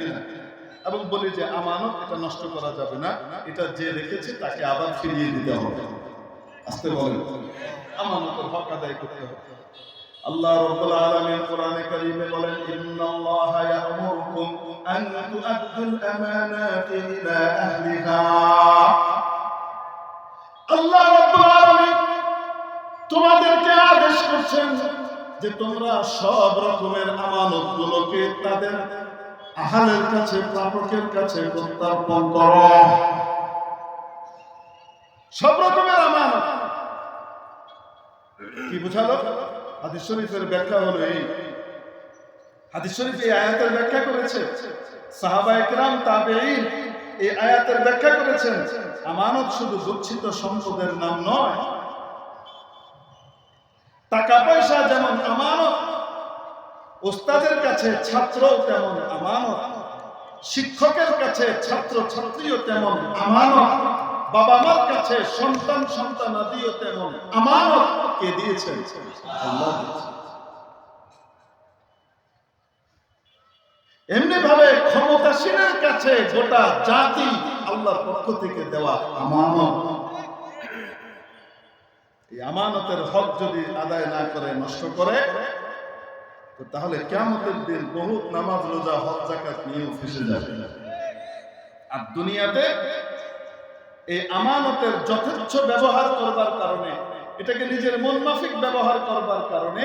এবং বলি যে আমানত এটা নষ্ট করা যাবে না, এটা যে রেখেছে তাকে আবার ফিরিয়ে দিতে হবে। আস্তে বলেন, আমানতের হক আদায় করতে হবে। আল্লাহ রাব্বুল আলামিন কোরআনে কারীমে বলেন, ইন্নাল্লাহা ইয়া'মুরুকুম আন তু'আদ্দুল আমানাতি ইলা আহলিহা। আল্লাহ রাব্বুল আলামিন তোমাদেরকে আদেশ করছেন যে তোমরা সব রকমের আমানতগুলোকে তাদের আহালের কাছে, প্রাপকের কাছে প্রত্যার্পণ করো। সব রকমের আমানত কি বুঝালো? হাদিস শরীফের ব্যাখ্যা হলো এই, হাদিস শরীফ এই আয়াতের ব্যাখ্যা করেছে সাহাবায়ে কেরাম, তাবেঈন এই আয়াতের ব্যাখ্যা করেছেন। আমানত শুধু গচ্ছিত সম্পদের নাম নয়। টাকা পয়সা যেমন আমানত, ওস্তাদের কাছে ছাত্রও তেমন আমানত, শিক্ষকের কাছে ছাত্র ছাত্রীও তেমন আমানত, বাবা মার কাছে সন্তান সন্তানাদিও তেমন আমানত। কে দিয়েছেন? আল্লাহ দিয়েছেন। এমনি ভাবে ক্ষমতাসীনের কাছে গোটা জাতি আল্লাহর পক্ষ থেকে দেওয়া আমানত। এই আমানতের হক যদি আদায় না করে, নষ্ট করে, তো তাহলে কিয়ামতের দিন বহুত নামাজ রোজা হজ যাকাত নিয়েও ফেঁসে যাবে। আর দুনিয়াতে এই আমানতের যথেচ্ছ ব্যবহার করবার কারণে, এটাকে নিজের মন মাফিক ব্যবহার করবার কারণে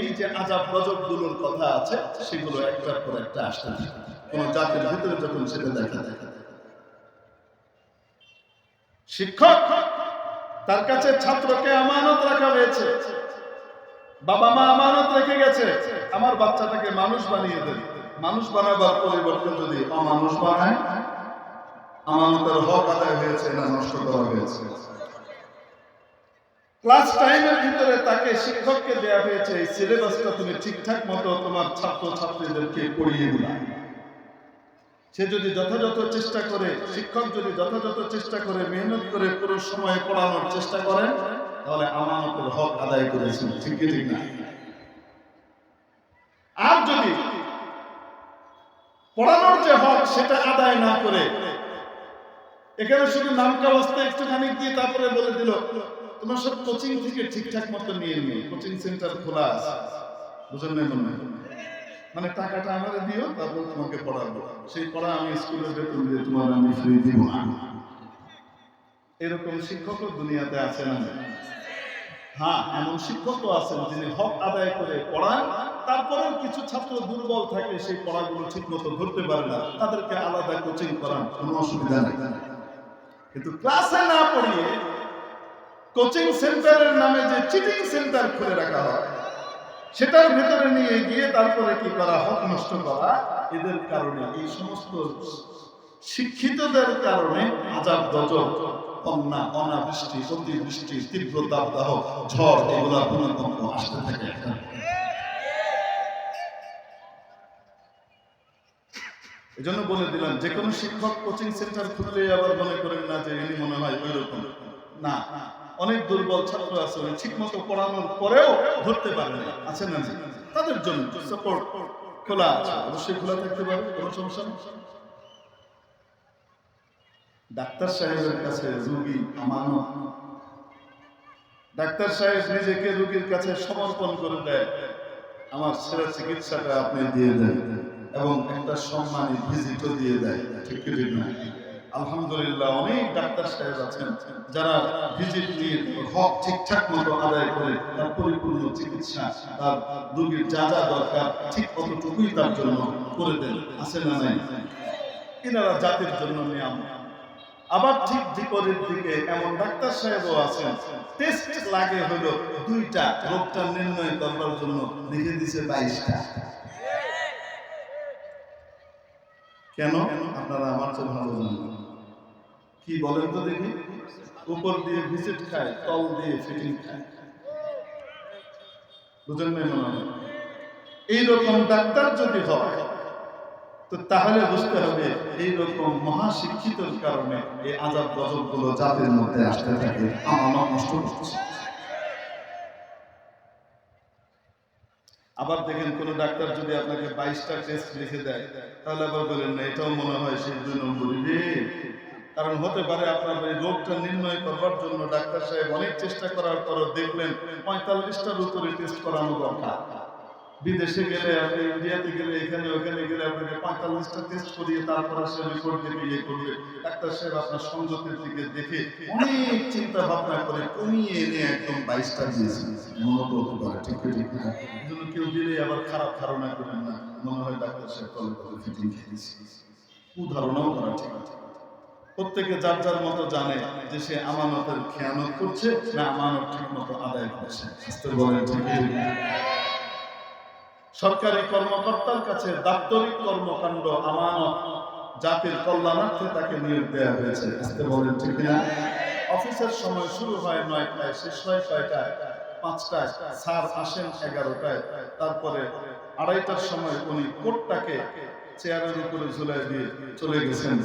এই যে আযাব গজব গুলোর কথা আছে সেগুলো একটার পর একটা আসতে থাকে। কোন জাতির ভিতরে যখন সেটা দেখা যায়, শিক্ষক তার কাছে ছাত্রকে আমানত রাখা হয়েছে, বাবা মা আমানত রেখে গেছে, আমার বাচ্চাটাকে মানুষ বানিয়ে দেন। মানুষ বানাবার পরিবর্তে যদি অমানুষ বানায়, আমানতের হক আদায় হয়েছে না নষ্ট করা হয়েছে? ক্লাস টাইমের ভিতরে তাকে শিক্ষককে দেয়া হয়েছে এই সিলেবাসটা তুমি ঠিকঠাক মতো তোমার ছাত্র ছাত্রীদেরকে পড়িয়ে দিলা। সে যদি যথাযথ চেষ্টা করে, শিক্ষক যদি যথাযথ চেষ্টা করে, মেহনত করে পুরো সময় পড়ানোর চেষ্টা করেন, তাহলে আমানতের হক আদায় করেছেন, ঠিক কি ঠিক না? আর যদি পড়ানোর যে হক সেটা আদায় না করে, এখানে শুধু নামকা অবস্থায় একটুখানি দিয়ে তারপরে বলে দিল তোমার সব কোচিং থেকে ঠিকঠাক মতো নিয়ে নিও, কোচিং সেন্টার খোলা আছে, বুঝলেন না? মনে মানে টাকাটা আমারে দিও, তারপর তোমাকে পড়াবো, সেই পড়া আমি স্কুলে বেতন দিয়ে তোমার আমি ফ্রি দিব না। এরকম শিক্ষকও দুনিয়াতে আছে না? হ্যাঁ, এমন শিক্ষকও আছেন যিনি হক আদায় করে পড়ান, তারপরেও কিছু ছাত্র দুর্বল থাকে, সেই পড়াগুলো ঠিক মতো ধরতে পারে না, তাদেরকে আলাদা কোচিং করান, কোনো অসুবিধা নেই। কিন্তু ক্লাসে না পড়িয়ে কোচিং সেন্টারের নামে যে চিটিং সেন্টার খুলে রাখা হয়, সেটার ভেতরে নিয়ে গিয়ে তারপরে কি করা, হক নষ্ট করা, এদের কারণে, এই সমস্ত শিক্ষিতদের কারণে আযাব গজব, বন্যা, অনাবৃষ্টি, অতিবৃষ্টি, তীব্র দাবদাহ, ঝড়, এগুলা ভূমিকম্প আসতে থাকে। এজন্য বলে দিলাম, যে কোনো শিক্ষক কোচিং সেন্টার খুললে আবার মনে করেন না যে ইনি মনে হয় ওই রকম না। অনেক দুর্বল ছাত্র আছে, ঠিক মতো পড়ানোর পরেও ধরতে পারে না, আছে না? তাদের জন্য সাপোর্ট খোলা আছে, অবশ্যই খোলা থাকতে পারে, কোনো সমস্যা নেই। ডাক্তার সাহেবের কাছে রোগী আমানত। ডাক্তার সাহেব নিজেকে রোগীর কাছে সমর্পণ করে দেয়, আমার সেরা চিকিৎসাটা আপনি দিয়ে দেন, এবং একটা সম্মানী ভিজিটও দিয়ে দেয়, ঠিক কি ঠিক না? আলহামদুলিল্লাহ অনেক ডাক্তার সাহেব আছেন যারা ভিজিট নিয়ে হক ঠিকঠাক মতো আদায় করে তার পরিপূর্ণ চিকিৎসা, তার রোগীর যা যা দরকার ঠিক কতটুকুই তার জন্য করে দেন, আছে না নাই? এনারা জাতির জন্য নিয়ম। আবার ঠিক বিপরীত দিকে এমন ডাক্তার সাহেবও আছেন টেস্ট লাগে হলো 2টা, রোগটা নির্ণয় করবার জন্য লিখে দিছে 22টা। কেন? আপনারা আমার চেয়ে ভালো জানেন। কি বলেন তো দেখি? উপর দিয়ে ভিজিট খায়, তল দিয়ে ফিটিং খায়। বুঝেন নাই মনে হয়? এইরকম ডাক্তার যদি হয় তো তাহলে বুঝতে হবে এইরকম মহাশিক্ষিতর কারণে এই আযাব গজব গুলো জাতির মধ্যে আসতে থাকে, আমার নষ্ট হচ্ছে। আবার দেখেন কোন ডাক্তার যদি আপনাকে 22টা টেস্ট লিখে দেয় তাহলে আবার বলেন না এটাও মনে হয় সেই 2 নম্বরই রে। কারণ হতে পারে আপনার এই রোগটা নির্ণয় করবার জন্য ডাক্তার সাহেব অনেক চেষ্টা করার পরও দেখলেন 45টার উপরে টেস্ট করানো দরকার। বিদেশে গেলে, আপনি ইন্ডিয়াতে গেলে, এখানে ওখানে গেলে আপনাকে 45টা টেস্ট করিয়ে তারপর সে রিপোর্ট দেবে, ইয়ে করবে। ডাক্তার সাহেব আপনার সংযতের দিকে দেখে অনেক চিন্তা ভাবনা করে কমিয়ে এনে একদম 22টা দিয়েছে। মনে হতে পারে ঠিক ঠিক না, এই জন্য কেউ দিলে আবার খারাপ ধারণা করেন না, মনে হয় ডাক্তার সাহেব তলে তলে ফিটিং খেয়েছে। কুধারণাও করা ঠিক আছে। প্রত্যেকে যার যার মতো জানে যে সে আমানতের খেয়ানত করছে না আমানত ঠিক মতো আদায় করছে। বলেন ঠিক না? সরকারি কর্মকর্তার কাছে দাপ্তরিক কর্মকাণ্ড আমানত, জাতির কল্যাণার্থে তাকে নিয়োগ দেওয়া হয়েছে। আসতে বলেন ঠিক না? অফিসের সময় শুরু হয় 9টায়, শেষ হয় কয়টায়? 5টায়। স্যার আসেন 11টায়, তারপরে 2:30টার সময় উনি কোটটাকে চেয়ারের উপরে ঝুলাই দিয়ে চলে গেছেন।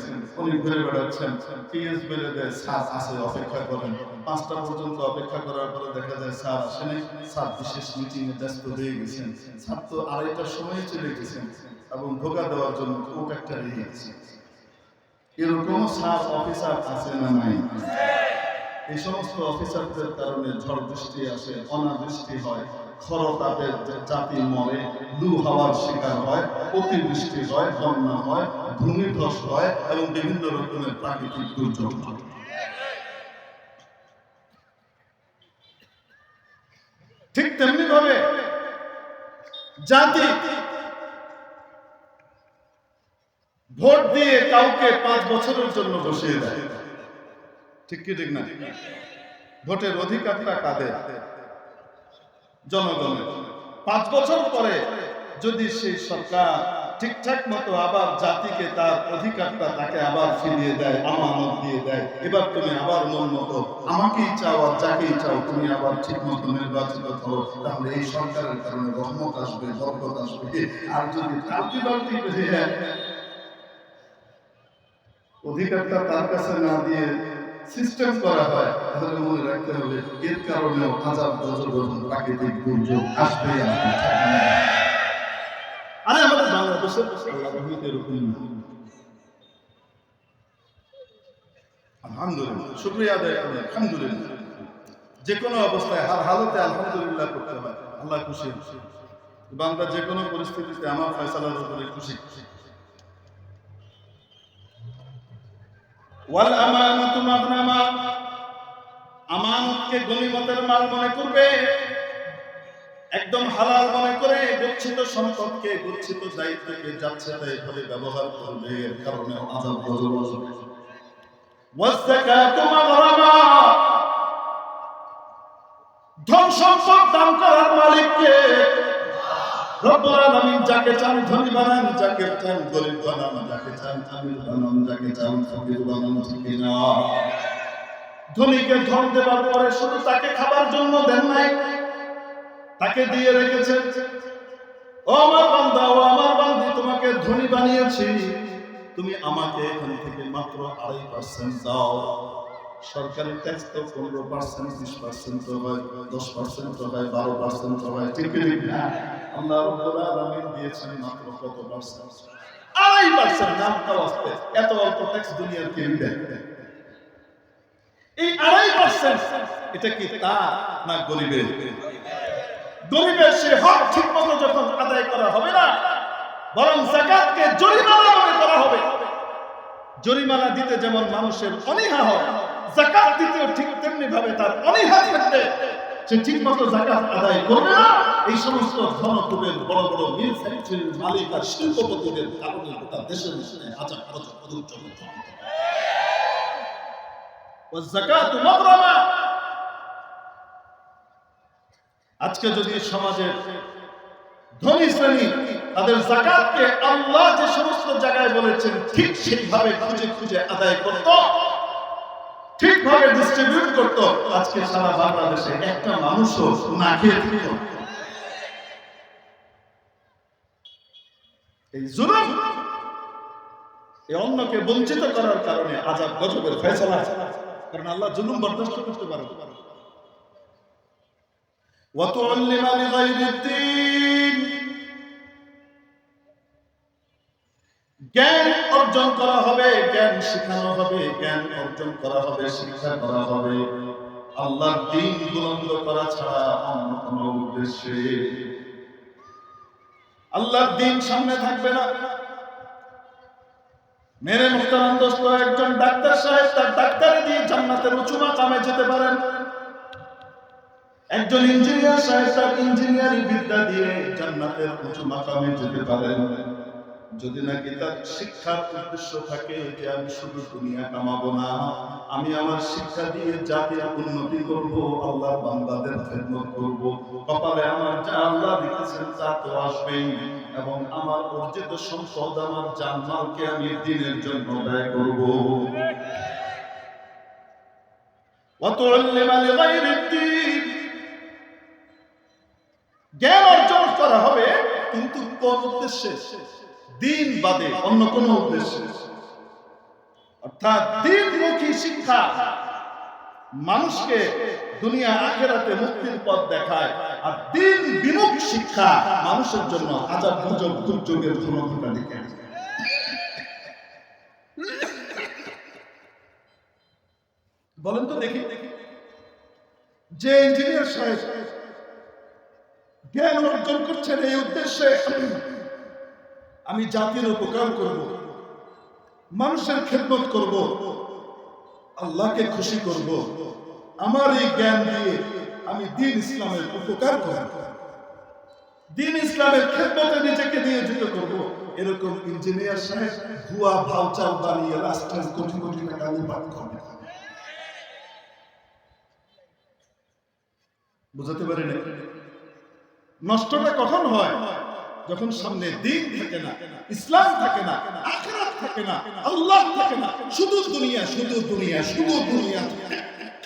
উনি ঘুরে বেড়াচ্ছেন, পিএস বেড়ে দেয় স্যার আসে, অপেক্ষা করেন। 5টা পর্যন্ত অপেক্ষা করার পরে দেখা যায় স্যার আসেনি, স্যার বিশেষ মিটিং এ ব্যস্ত হয়ে গেছেন। স্যার তো 2:30টার সময় চলে গেছেন এবং ধোকা দেওয়ার জন্য কোট একটা রেখে গেছেন। এরকম স্যার অফিসার আছে না নাই? এই সমস্ত অফিসারদের কারণে ঝড় বৃষ্টি আসে, অনাবৃষ্টি হয়, খরতাপের জাতি মরে, লু হাওয়ার শিকার হয়, অতিবৃষ্টি হয়, বন্যা হয়, ভূমিধস হয় এবং বিভিন্ন রকমের প্রাকৃতিক দুর্যোগ হয়। ঠিক তেমনি ভাবে জাতি ভোট দিয়ে কাউকে 5 বছরের জন্য বসিয়ে দেয়, ঠিক কি ঠিক না? ভোটের অধিকারটা কাদের? জনগণের। 5 বছর পরে যদি সেই সরকার ঠিকঠাক মতো আবার জাতিকে তার অধিকারটা তাকে আবার ফিরিয়ে দেয়, আমানত দিয়ে দেয়, এবার তুমি আবার মন মতো আমাকেই চাও আর যাকেই চাও তুমি আবার ঠিক মতো নির্বাচিত করো, তাহলে এই সরকারের কারণে রহমত আসবে, বরকত আসবে। আর যদি পাল্টি পাল্টি বেরিয়ে যায়, অধিকারটা তার কাছে না দিয়ে সিস্টেম করা হয়, তাহলে মনে রাখতে হবে এর কারণেও আযাব গজব এবং প্রাকৃতিক দুর্যোগ আসবে। আরে আমাদের বাংলাদেশের আল্লাহ রহমতে এরকম না। আলহামদুলিল্লাহ, শুকরিয়া আদায় করি। আলহামদুলিল্লাহ, যে কোনো অবস্থায় হার হালতে আলহামদুলিল্লাহ করতে হয়। আল্লাহ খুশি, বান্দা যে কোনো পরিস্থিতিতে আমার ফয়সালার উপরে খুশি। ওয়াল আমানাতু মাগনামা, আমানতকে গনিমতের মাল মনে করবে, একদম হালাল মনে করে গচ্ছিত সম্পদকে, গচ্ছিত দায়িত্বকে যাচ্ছে তাই ভাবে ব্যবহার করবে, এর কারণে আযাব গজব আসবে। ওয়াজ যাকাতু মাগরামা, ধন সম্পদ দান করার মালিককে রব্বুল আলামিন যাকে চান ধনী বানান, যাকে চান গরীব বানান, যাকে চান আমির বানান, যাকে চান ফকির বানান, ঠিক না? ধনীকে ধন দেওয়ার পরে শুধু তাকে খাবার জন্য দেন নাই, তাকে দিয়ে রেখেছেন। ও আমার বান্দা, ও আমার বান্দি, তোমাকে ধনী বানিয়েছি, তুমি আমাকে এখান থেকে মাত্র 2.5% দাও। সরকারি ট্যাক্স তো 15%, 20% হয়, 10% হয়, 12% হয়, ঠিক না? আল্লাহ রাব্বুল আলামিন দিয়েছেন মাত্র কত পার্সেন্ট? 2.5%। নামটা আসতে এত অল্প ট্যাক্স দুনিয়ার কেউ দেয়? এই 2.5% এটা কি তা না গরিবের? গরিবের সে হক ঠিক মতো যখন আদায় করা হবে না, বরং যাকাতকে জরিমানা মনে করা হবে। জরিমানা দিতে যেমন মানুষের অনীহা হয়, যাকাত দিতেও ঠিক তেমনি ভাবে তার অনীহা থাকবে। সে ঠিক মতো যাকাত আদায় করবে না। এই সমস্ত ধনকুবের বড় বড় মিল ফ্যাক্টরির মালিক আর শিল্পপতিদের কারণে গোটা দেশের দেশে হাজার হাজার দুর্যোগ। যাকাতু মাগরামা। আজকে যদি সমাজের ধনী শ্রেণী তাদের যাকাতকে আল্লাহ যে সমস্ত জায়গায় বলেছেন ঠিক সেইভাবে খুঁজে খুঁজে আদায় করত, ঠিকভাবে ডিস্ট্রিবিউট করত, আজকে সারা বাংলাদেশে একটা মানুষও না খেয়ে থাকত। এই জুলুম, এই অন্যকে বঞ্চিত করার কারণে আযাব গজবের ফয়সালা। কারণ আল্লাহ জুলুম বরদাস্ত করতে পারে। ওয়া তুআল্লিমা লিগাইরিদ্দিন, জ্ঞান অর্জন করা হবে, জ্ঞান শেখানো হবে, জ্ঞান অর্জন করা হবে, শিক্ষা করা হবে আল্লাহর দ্বীন বুলন্দ করা ছাড়া অন্য কোনো উদ্দেশ্যে। আল্লাহর দ্বীন সামনে থাকবে না। মেরে মুহতারাম দোস্ত, একজন ডাক্তার সাহেব তার ডাক্তারি দিয়ে জান্নাতের উঁচু মাকামে যেতে পারেন। একজন ইঞ্জিনিয়ার সাহেব তার ইঞ্জিনিয়ারিং বিদ্যা দিয়ে জান্নাতের উঁচু মাকামে যেতে পারেন, যদি নাকি তার শিক্ষার উদ্দেশ্য থাকে যে আমি শুধু দুনিয়া কামাবো না, আমি আমার শিক্ষা দিয়ে জাতির উন্নতি করব, আল্লাহর বান্দাদের খেদমত করব, কপালে আমার যা আল্লাহ লিখেছেন তা তো আসবেই, এবং আমার অর্জিত সম্পদ আমার জানমালকে আমি দ্বীনের জন্য ব্যয় করব। ওয়াতুআল্লিমা লিগাইরিদ্দিন, জ্ঞান অর্জন করা হবে কিন্তু কোন উদ্দেশ্যে? দ্বীন বাদে অন্য কোন উদ্দেশ্যে। অর্থাৎ দ্বীনমুখী শিক্ষা মানুষকে দুনিয়া আখিরাতে মুক্তির পথ দেখায়, আর দ্বীন বিমুখ শিক্ষা মানুষের জন্য আযাব গজব দুর্যোগের ধনকুটা লিখে। বলেন তো দেখি, যে ইঞ্জিনিয়ার সাহেব জ্ঞান অর্জন করছেন এই উদ্দেশ্যে আমি জাতির উপকার করব, মানুষের খেদমত করব, আল্লাহকে খুশি করব, আমার এই জ্ঞান দিয়ে আমি দ্বীন ইসলামের উপকার করব, দ্বীন ইসলামের খেদমতে নিজেকে নিয়োজিত করব, এরকম ইঞ্জিনিয়ার সাহেব ভুয়া ভাউচার বানিয়ে রাষ্ট্রের কোটি কোটি টাকা লুপাট করবে। বুঝাতে পারি না? নষ্টটা কখন হয়? যখন সামনে দ্বীন থাকে না, ইসলাম থাকে না, আখিরাত থাকে না, আল্লাহ থাকে না, শুধু দুনিয়া, শুধু দুনিয়া, শুধু দুনিয়া।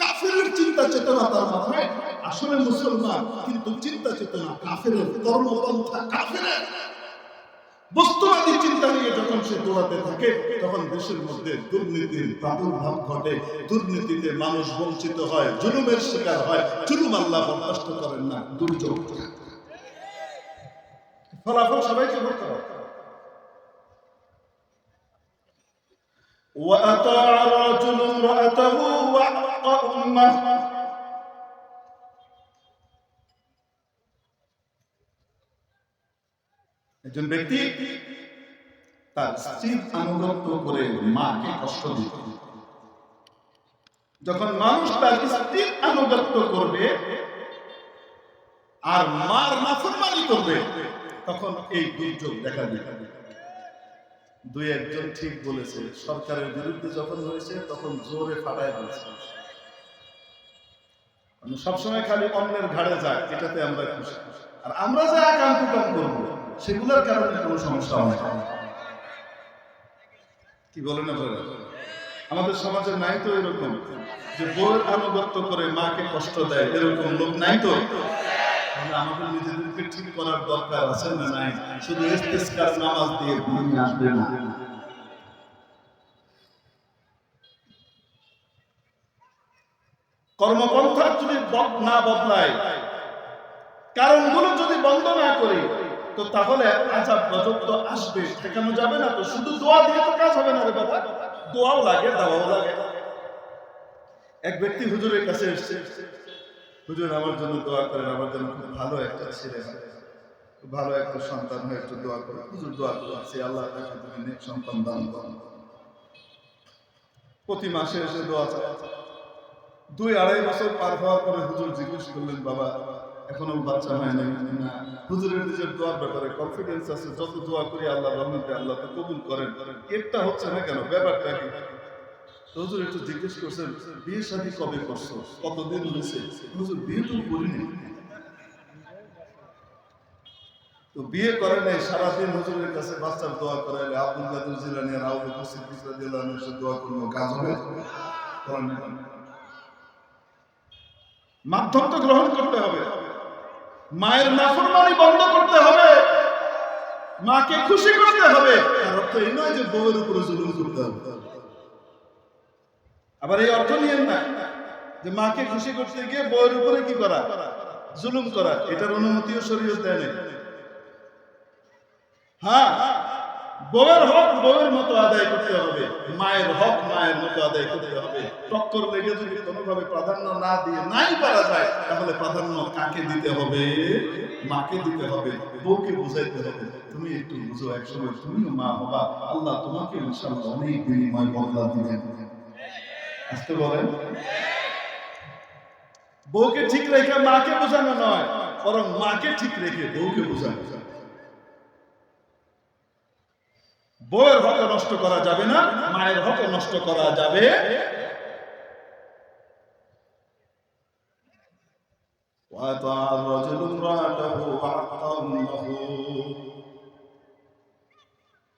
কাফেরের চিন্তা চেতনা তার মাথায়, আসলে মুসলমান কিন্তু চিন্তা চেতনা কাফেরের, কর্মপন্থা কাফেরের। বস্তুবাদী চিন্তা নিয়ে যখন সে দৌড়াতে থাকে, তখন দেশের মধ্যে দুর্নীতির প্রাদুর্ভাব ঘটে, দুর্নীতিতে মানুষ বঞ্চিত হয়, জুলুমের শিকার হয়। জুলুম আল্লাহ বরদাস্ত করেন না, দুর্যোগ। ফলাফল সবাইকে ভোগ করা। وأطاع رجل امرأته وعق أمه, একজন ব্যক্তি তার স্ত্রীর আনুগত্য করে মাকে কষ্ট দিত। যখন মানুষ তার স্ত্রীর আনুগত্য করবে আর মার নাফরমানি করবে, তখন এই দুর্যোগ দেখা দিবে। দুই একজন ঠিক বলেছে, সরকারের বিরুদ্ধে যখন হয়েছে তখন জোরে ফাটায় দিয়েছে। সবসময় খালি অন্যের ঘাড়ে যায়, এটাতে আমরা খুশি, আর আমরা যা আকাম কুকাম করবো সেগুলোর কারণে কোনো সমস্যা হয় না। কি বলেন আপনারা? আমাদের সমাজে নাই তো এরকম যে বউয়ের আনুগত্য করে মাকে কষ্ট দেয়, এরকম লোক নাই তো? আমাদের নিজেদেরকে ঠিক করার দরকার আছে না নাই? শুধু ইস্তেসকার নামাজ দিয়ে ঘুমিয়ে আসবে না। কর্মপন্থা যদি না বদলায়, কারণগুলো যদি বন্ধ না করি, তো তাহলে আযাব গজব তো আসবে, ঠেকানো যাবে না। তো শুধু দোয়া দিয়ে তো কাজ হবে না রে বাবা, দোয়াও লাগে, দাওয়াও লাগে। এক ব্যক্তি হুজুরের কাছে এসেছে, হুজুর আমার জন্য দোয়া করেন, আমার জন্য খুব ভালো একটা ছেলে হয়, খুব ভালো একটা সন্তান হয়, একটু দোয়া করেন। হুজুর দোয়া করছে, আল্লাহ তাকে তুমি নেক সন্তান দান করেন। প্রতি মাসে এসে দোয়া চায়। 2-2.5 বছর পার হওয়ার পরে হুজুর জিজ্ঞেস করলেন, বাবা এখনো বাচ্চা হয় নাই না? হুজুরের নিজের দোয়ার ব্যাপারে কনফিডেন্স আছে, যত দোয়া করি আল্লাহ রহমতে আল্লাহ তো কবুল করেন, একটা হচ্ছে না কেন, ব্যাপারটা কি? তো হুজুর একটু জিজ্ঞেস করছেন, বিয়ে শাদী কবে করছো, কতদিন হয়েছে? হুজুর বিয়ে তো করিনি। তো বিয়ে করে নাই, সারাদিন হুজুরের কাছে বাচ্চার দোয়া করাইলে আব্দুল কাদের জিলানী আর আবু বকর সিদ্দিক রাদিয়াল্লাহু আনহু এসে দোয়া করলো, কাজ হবে? করেন না। মাধ্যম তো গ্রহণ করতে হবে, মায়ের নাফরমানি বন্ধ করতে হবে, মাকে খুশি করতে হবে। তার অর্থ এই নয় যে বউয়ের উপরে জুলুম করতে হবে। আবার এই অর্থ নিয়েন না যে মাকে খুশি করতে গিয়ে বউয়ের উপরে কি করা, জুলুম করা। এটার অনুমতিও শরীয়ত দেয় না। হ্যাঁ, বউয়ের হক বউয়ের মতো আদায় করতে হবে, মায়ের হক মায়ের মতো আদায় করতে হবে। টক্কর লেগে যদি কোনোভাবে প্রাধান্য না দিয়ে নাই পারা যায়, তাহলে প্রাধান্য কাকে দিতে হবে? মাকে দিতে হবে, বউকে বুঝাইতে হবে, তুমি একটু বুঝো, একসময় তুমিও মা হবা, আল্লাহ তোমাকে ইনশাআল্লাহ অনেক বিনিময় বদলা দিবেন। আসতে বলেন। বউকে ঠিক রেখে মাকে বোঝানো নয়, বরং মাকে ঠিক রেখে বউকে বোঝানো। বউয়ের হক নষ্ট করা যাবে না, মায়ের হক নষ্ট করা যাবে।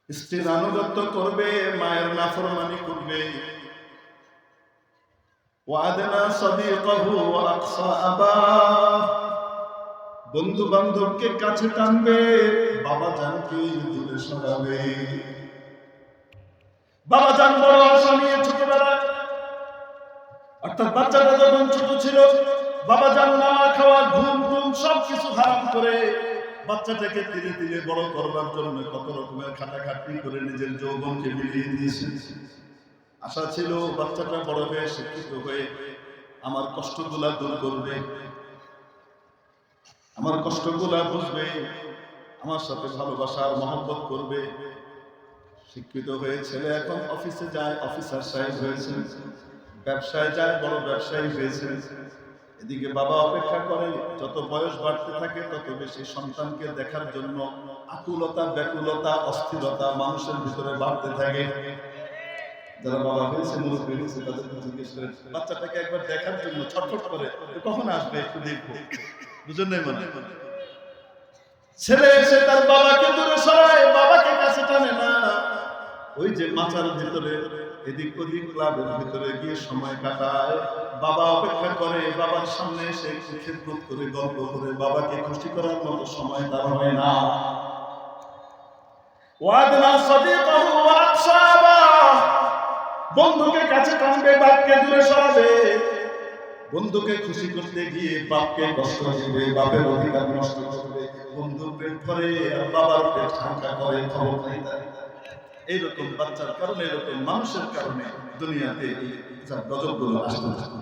স্ত্রীর আনুগত্য করবে, মায়ের নাফরমানি করবে। বন্ধু বান্ধবকে কাছে টানবে, বাবা জানকে দূরে সরাবে। বাবা জান বড় আশা নিয়ে ছোটবেলা, অর্থাৎ বাচ্চাটা যখন ছোট ছিল, বাবা জান নাওয়া খাওয়া ঘুম ঘুম সবকিছু হারাম করে বাচ্চাটাকে ধীরে ধীরে বড় করবার জন্য কত রকমের খাটাখাটনি করে নিজের যৌবনকে মিলিয়ে দিয়েছেন। আশা ছিল বাচ্চাটা বড় হয়ে শিক্ষিত হয়ে আমার কষ্টগুলা দূর করবে, আমার কষ্টগুলা বুঝবে, আমার সাথে ভালোবাসার মহব্বত করবে। শিক্ষিত হয়ে ছেলে এখন অফিসে যায়, অফিসার সাহেব হয়েছে, ব্যবসায় যায়, বড় ব্যবসায়ী হয়েছে। এদিকে বাবা অপেক্ষা করে, যত বয়স বাড়তে থাকে তত বেশি সন্তানকে দেখার জন্য আকুলতা, ব্যাকুলতা, অস্থিরতা মানুষের ভিতরে বাড়তে থাকে। যারা বাবা হয়েছে, মুরব্বী হয়েছে, তাদেরকে জিজ্ঞেস করে, বাচ্চাটাকে একবার দেখার জন্য ছটফট করে, কখন আসবে একটু দেখবো। বুঝুন নাই মানে? ছেলে এসে তার বাবাকে দূরে সরায়, বাবাকে কাছে টানে না। ওই যে মাচার ভিতরে এদিক ওদিক ক্লাবের ভিতরে গিয়ে সময় কাটায়, বাবা অপেক্ষা করে, বাবার সামনে এসে একটু খেদমত করে গল্প করে বাবাকে খুশি করার মতো সময় তার হয় না। ওয়াদনা সাদিকাহু ওয়া আকসাবা, বন্ধুকে কাছে টানবে, বাপকে দূরে সরাবে। বন্ধুকে খুশি করতে গিয়ে বাপকে কষ্ট দিবে, বাপের অধিকার নষ্ট করবে। বন্ধু পেট করে আর বাবার পেট হালকা করে, খবর নেই তার। এইরকম বাচ্চার কারণে, এরকম মানুষের কারণে দুনিয়াতে গজবগুলো আসতে থাকে।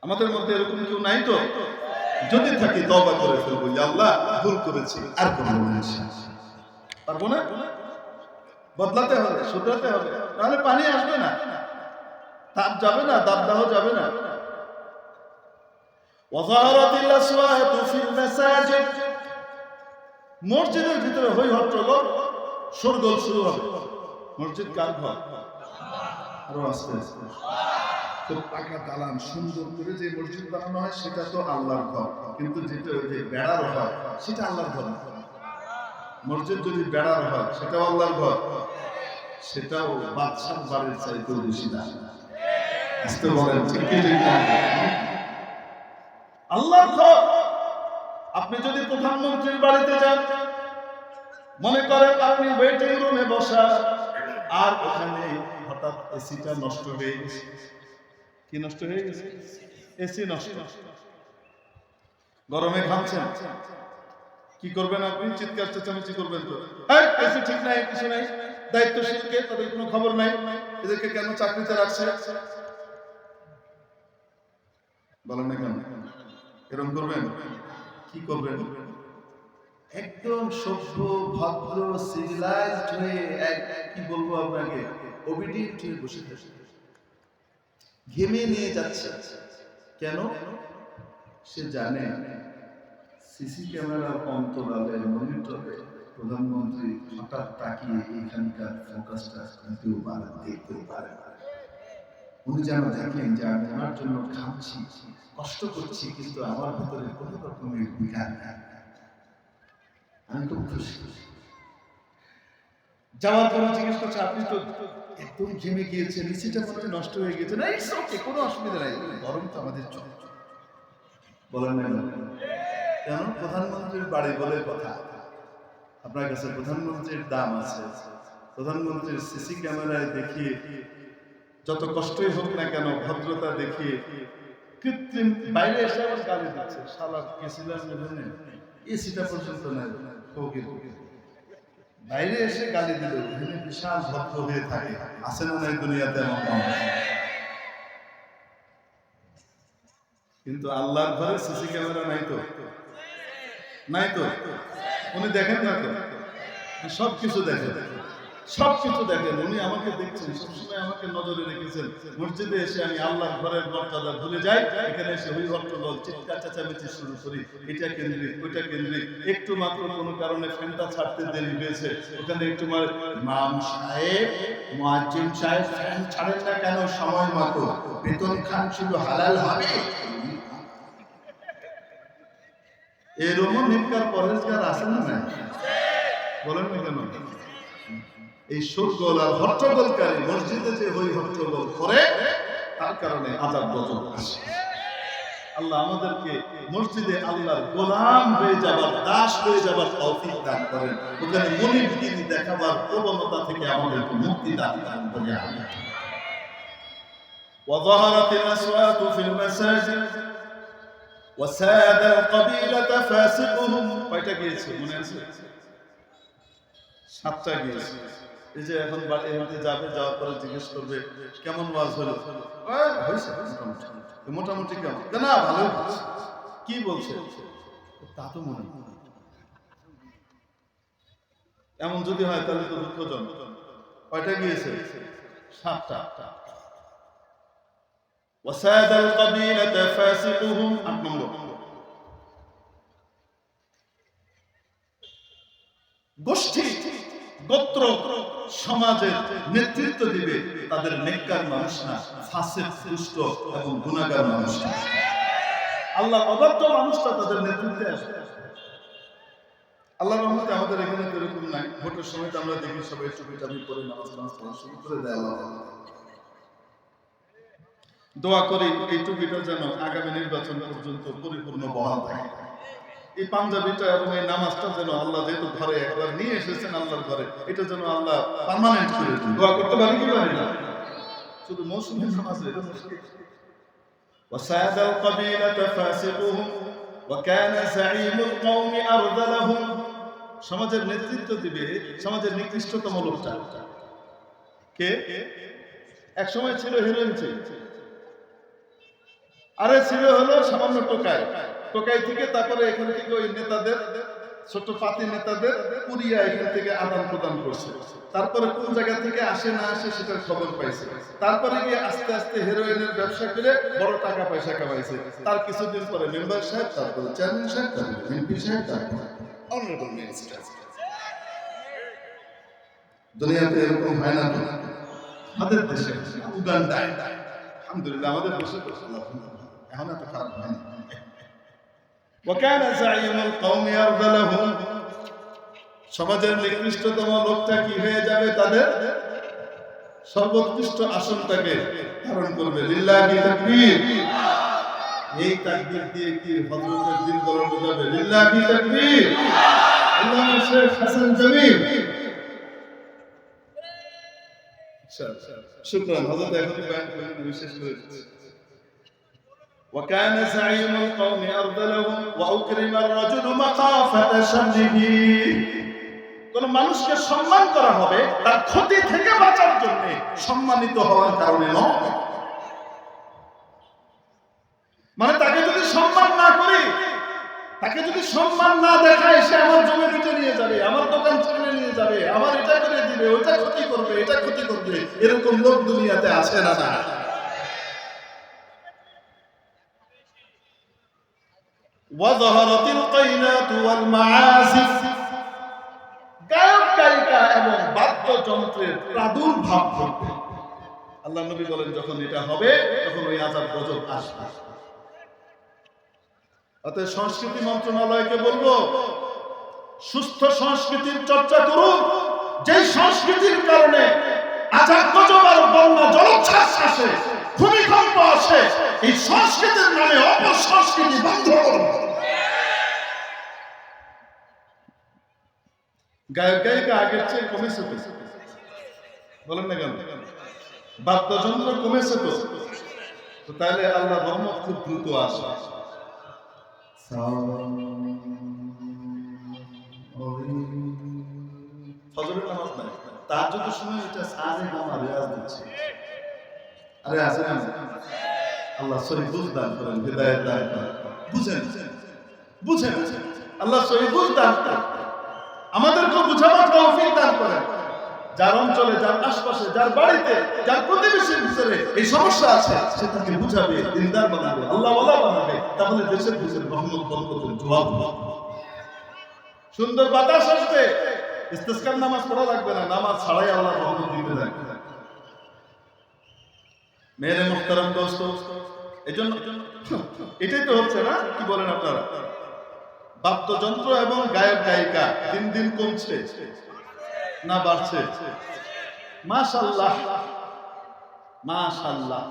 আমাদের মধ্যে এরকম কেউ নাই তো? যদি থাকি তওবা করে ফেলবো, আল্লাহ ভুল করেছি, আর করবো না, পারবো না। বদলাতে হবে, শুধরাতে হবে, তাহলে পানি আসবে না, তাপ যাবে না, দাবদাহ যাবে না। ওয়াযারাতিল আসওয়াতু ফিল মাসাজিদ, মসজিদের ভিতরে হই হট্টগোল, শোরগোল শুরু হবে। মসজিদ কার ঘর? আরো আস্তে আস্তে। খুব পাকা দালান সুন্দর করে যে মসজিদ বানানো হয় সেটা তো আল্লাহর ঘর, কিন্তু যেটা ওই যে বেড়ার হয় সেটা আল্লাহর ঘর না। মসজিদ যদি বেড়ার হয় সেটাও আল্লাহর ঘর, সেটাও বাদশার বাড়ির চাইতেও বেশি দাম। আসতে বলেন ঠিক কি না? আল্লাহর ঘর। আপনি যদি প্রধানমন্ত্রীর বাড়িতে যান, মনে করেন আপনি ওয়েটিং রুমে বসা, আর ওখানে হঠাৎ এসিটা নষ্ট হয়ে গেছে। কি নষ্ট হয়ে গেছে? এসি নষ্ট। গরমে ঘামছেন, কি করবেন আপনি? চিৎকার চেঁচামেচি করবেন তো, এসি ঠিক নাই, কিছু নাই, দায়িত্বশীলকে তাদের কোনো খবর নাই, এদেরকে কেন চাকরিতে রাখছে? বলেন না কেন? এরকম করবেন? কি করবেন? একদম সভ্য ভদ্র সিভিলাইজড হয়ে, কি বলবো আপনাকে, ওবিডিয়েন্ট হয়ে বসে থাকে, ঘেমে নিয়ে যাচ্ছে। কেন? সে জানে সিসি ক্যামেরার অন্তরালে মনিটরে প্রধানমন্ত্রী হঠাৎ তাকিয়ে এখানকার ফোকাসটা দিতেও পারে, দেখতেও পারে। উনি যেন দেখেন যে আমি ওনার জন্য ঘামছি, কষ্ট করছি, কিন্তু আমার ভেতরে কোনো রকমের বিকার নেই। আমি খুব খুশি। যাওয়ার পরে জিজ্ঞেস করছে, আপনি তো একদম ঘেমে গিয়েছেন, নিচেটা মনে হয় নষ্ট হয়ে গেছে। না, ইটস ওকে, কোনো অসুবিধা নাই, গরম তো আমাদের চলে। বলেন না কেন? প্রধানমন্ত্রীর বাড়ি বলে কথা, আপনার কাছে প্রধানমন্ত্রীর দাম আছে। প্রধানমন্ত্রীর সিসি ক্যামেরায় দেখিয়ে যত কষ্টই হোক না কেন, ভদ্রতা দেখিয়ে কৃত্রিম বাইরে এসে আবার গালি দিচ্ছে, শালা গেছিলাম এখানে, এসিটা পর্যন্ত নাই, বাইরে এসে গালি দিল, এখানে বিশাল ভদ্র হয়ে থাকে। আছে না নাই দুনিয়াতে এমন মানুষ? কিন্তু আল্লাহর ঘরে সিসি ক্যামেরা নাই তো, নাই তো। উনি দেখেন না তো? সবকিছু দেখেন, সবকিছু দেখেন। উনি আমাকে দেখছেন, সবসময় আমাকে নজরে রেখেছেন। মসজিদে এসে আমি আল্লাহর ঘরের মর্যাদা ভুলে যাই, এখানে এসে হই হট্টগোল, চিৎকার চেঁচামেচি শুরু করি, এটা কেন্দ্রিক ওইটা কেন্দ্রিক। একটু মাত্র কোনো কারণে ফ্যানটা ছাড়তে দেরি হয়েছে, ওখানে একটু ইমাম সাহেব, মুয়াজ্জিন সাহেব ফ্যান ছাড়েন না কেন সময় মতো? বেতন খান শুধু হালাল হবে? এরকম নিকার পরেজগার আছে না নাই? বলেন না কেন? এই শোরগোল আর হট্টগোলকারী মসজিদে যে হই হট্টগোল করে, তার কারণে আযাব গজব আসে। আল্লাহ আমাদেরকে মসজিদে আল্লাহর গোলাম হয়ে যাবার, দাস হয়ে যাবার তৌফিক দান করেন। ওখানে মুনিবগিরি দেখাবার প্রবণতা থেকে আমাদেরকে মুক্তি দান করেন। আমিন। وظهرت الأصوات في المساجد وساد القبيلة فاسقهم। কয়টা গিয়েছে মনে আছে? 7টা গিয়েছে। এই যে এখন বাড়ি হতে যাবে, যাওয়ার পরে জিজ্ঞেস করবে কেমন ওয়াজ হলো, হয়েছে মোটামুটি কেমন, না ভালো, কি বলছে তা তো মনে। এমন যদি হয় তাহলে তো দুঃখজনক। কয়টা গিয়েছে? 7টা। وساد القبيلة فاسقهم 8 নম্বর। গোষ্ঠী, গোত্র, সমাজের নেতৃত্ব দিবে তাদের নেককার মানুষ না, ফাসিক, দুষ্ট এবং গুনাহগার মানুষ না। আল্লাহর অবাধ্য মানুষটা তাদের নেতৃত্বে আসবে। আল্লাহর রহমতে আমাদের এখানে তো এরকম নাই। ভোটের সময় তো আমরা দেখি সবাই টুপি পরে নামাজ পড়া শুরু করে দেয়। আল্লাহ দোয়া করি এই টুপিটা যেন আগামী নির্বাচন পর্যন্ত পরিপূর্ণ বহাল থাকে। এই পাঞ্জাবিটা এবং এই নামাজটা যেন আল্লাহ যেহেতু ঘরে একবার নিয়ে এসেছেন আল্লাহর ঘরে, এটা যেন আল্লাহ পার্মানেন্ট করে দেন। দোয়া করতে পারি কি পারি না? শুধু মৌসুমী নামাজে এটা মুশকিল। وساد القبيلة فاسقهم وكان زعيم القوم أرذلهم। সমাজের নেতৃত্ব দিবে সমাজের নিকৃষ্টতম লোকটা কে? এক সময় ছিল হেরোইন, আরে ছিল হলো সামান্য টোকাই। টোকাই থেকে তারপরে এখান থেকে ওই নেতাদের, ছোট পাতি নেতাদের কুরিয়া এখান থেকে আদান প্রদান করছে। তারপরে কোন জায়গা থেকে আসে না আসে সেটার খবর পাইছে। তারপরে গিয়ে আস্তে আস্তে হেরোইনের ব্যবসা করে বড় টাকা পয়সা কামাইছে। তার কিছুদিন পরে মেম্বার সাহেব, তারপরে চেয়ারম্যান সাহেব, তারপরে এমপি সাহেব, তারপরে অনারেবল মিনিস্টার। দুনিয়াতে এরকম হয় না তো? আমাদের দেশে, উগান্ডায়, আলহামদুলিল্লাহ আমাদের দেশে এখন এত খারাপ হয় না। وكان زعيم القوم يرذلهم। সমাজের নিকৃষ্টতম লোকটা কি হয়ে যাবে? তাদের সর্বোৎকৃষ্ট আসনটাকে ধারণ করবে। লিল্লাহি তাকবীর। এই তাকবীর দিয়ে কি হযরতের দিন গড়ে বোঝাবে? লিল্লাহি তাকবীর। আল্লাহু শেখ হাসান জামিল। শুকরান হযরত এখন বয়ান বিশেষ করে। وكان زعيم القوم أرذلهم وأكرم الرجل مخافة شره। কোন মানুষকে সম্মান করা হবে তার ক্ষতি থেকে বাঁচার জন্য, সম্মানিত হওয়ার কারণে নয়। মানে তাকে যদি সম্মান না করি, তাকে যদি সম্মান না দেখাই, এসে আমার জমি লুটে নিয়ে যাবে, আমার দোকান ছিনে নিয়ে যাবে, আমার এটা করে দিবে, ওইটা ক্ষতি করবে, এটা ক্ষতি করবে, এরকম লোক দুনিয়াতে আছে না? না। ওয়াযহারাতিল কাইনাতু ওয়াল মাআসিফ, গায়ক গায়িকা এবং বাদ্যযন্ত্রের প্রাদুর্ভাব ঘটবে। আল্লাহ নবী বলেন যখন এটা হবে তখন ওই আযাব গজব আসবে। অতএব সংস্কৃতি মন্ত্রণালয়কে বলবো, সুস্থ সংস্কৃতির চর্চা করুন, যে সংস্কৃতির কারণে আযাব গজব আর বন্যা জলোচ্ছ্বাস আসে, ভূমিকম্প আসে, এই সংস্কৃতির নামে অপসংস্কৃতি বন্ধ করুন। গায়ক গায়িকা আগের চেয়ে কমেছে তো, বলেন না কেন? বাদ্যযন্ত্র কমেছে তো তাহলে আল্লাহ রহমত খুব দ্রুত আসে। ফজরের নামাজ নাই, তাহাজ্জুদের সময় এটা সাজে নামা রিয়াজ দিচ্ছে। আরে আছে না? আল্লাহ সহি বুঝ দান করেন, হিদায়াত দান করেন, বুঝেন আল্লাহ সহি বুঝ দান করেন, আমাদেরকে বুঝাবার তৌফিক দান করেন। যার অঞ্চলে, যার আশপাশে, যার বাড়িতে, যার প্রতিবেশীর ভিতরে এই সমস্যা আছে, সে তাকে বুঝাবে, দিনদার বানাবে, আল্লাহওয়ালা বানাবে, তাহলে দেশের ভিতরে রহমত বরকতের জোয়ার হবে। সুন্দর বাতাস আসবে, ইস্তিসকার নামাজ পড়া লাগবে না, নামাজ ছাড়াই আল্লাহ রহমত দিতে থাকবে। মেরে মুহতারাম দোস্ত, এজন্য এটাই তো হচ্ছে না? কি বলেন আপনারা? বাদ্যযন্ত্র এবং গায়ক গায়িকা দিন দিন কমছে না বাড়ছে? মাশাআল্লাহ, মাশাআল্লাহ।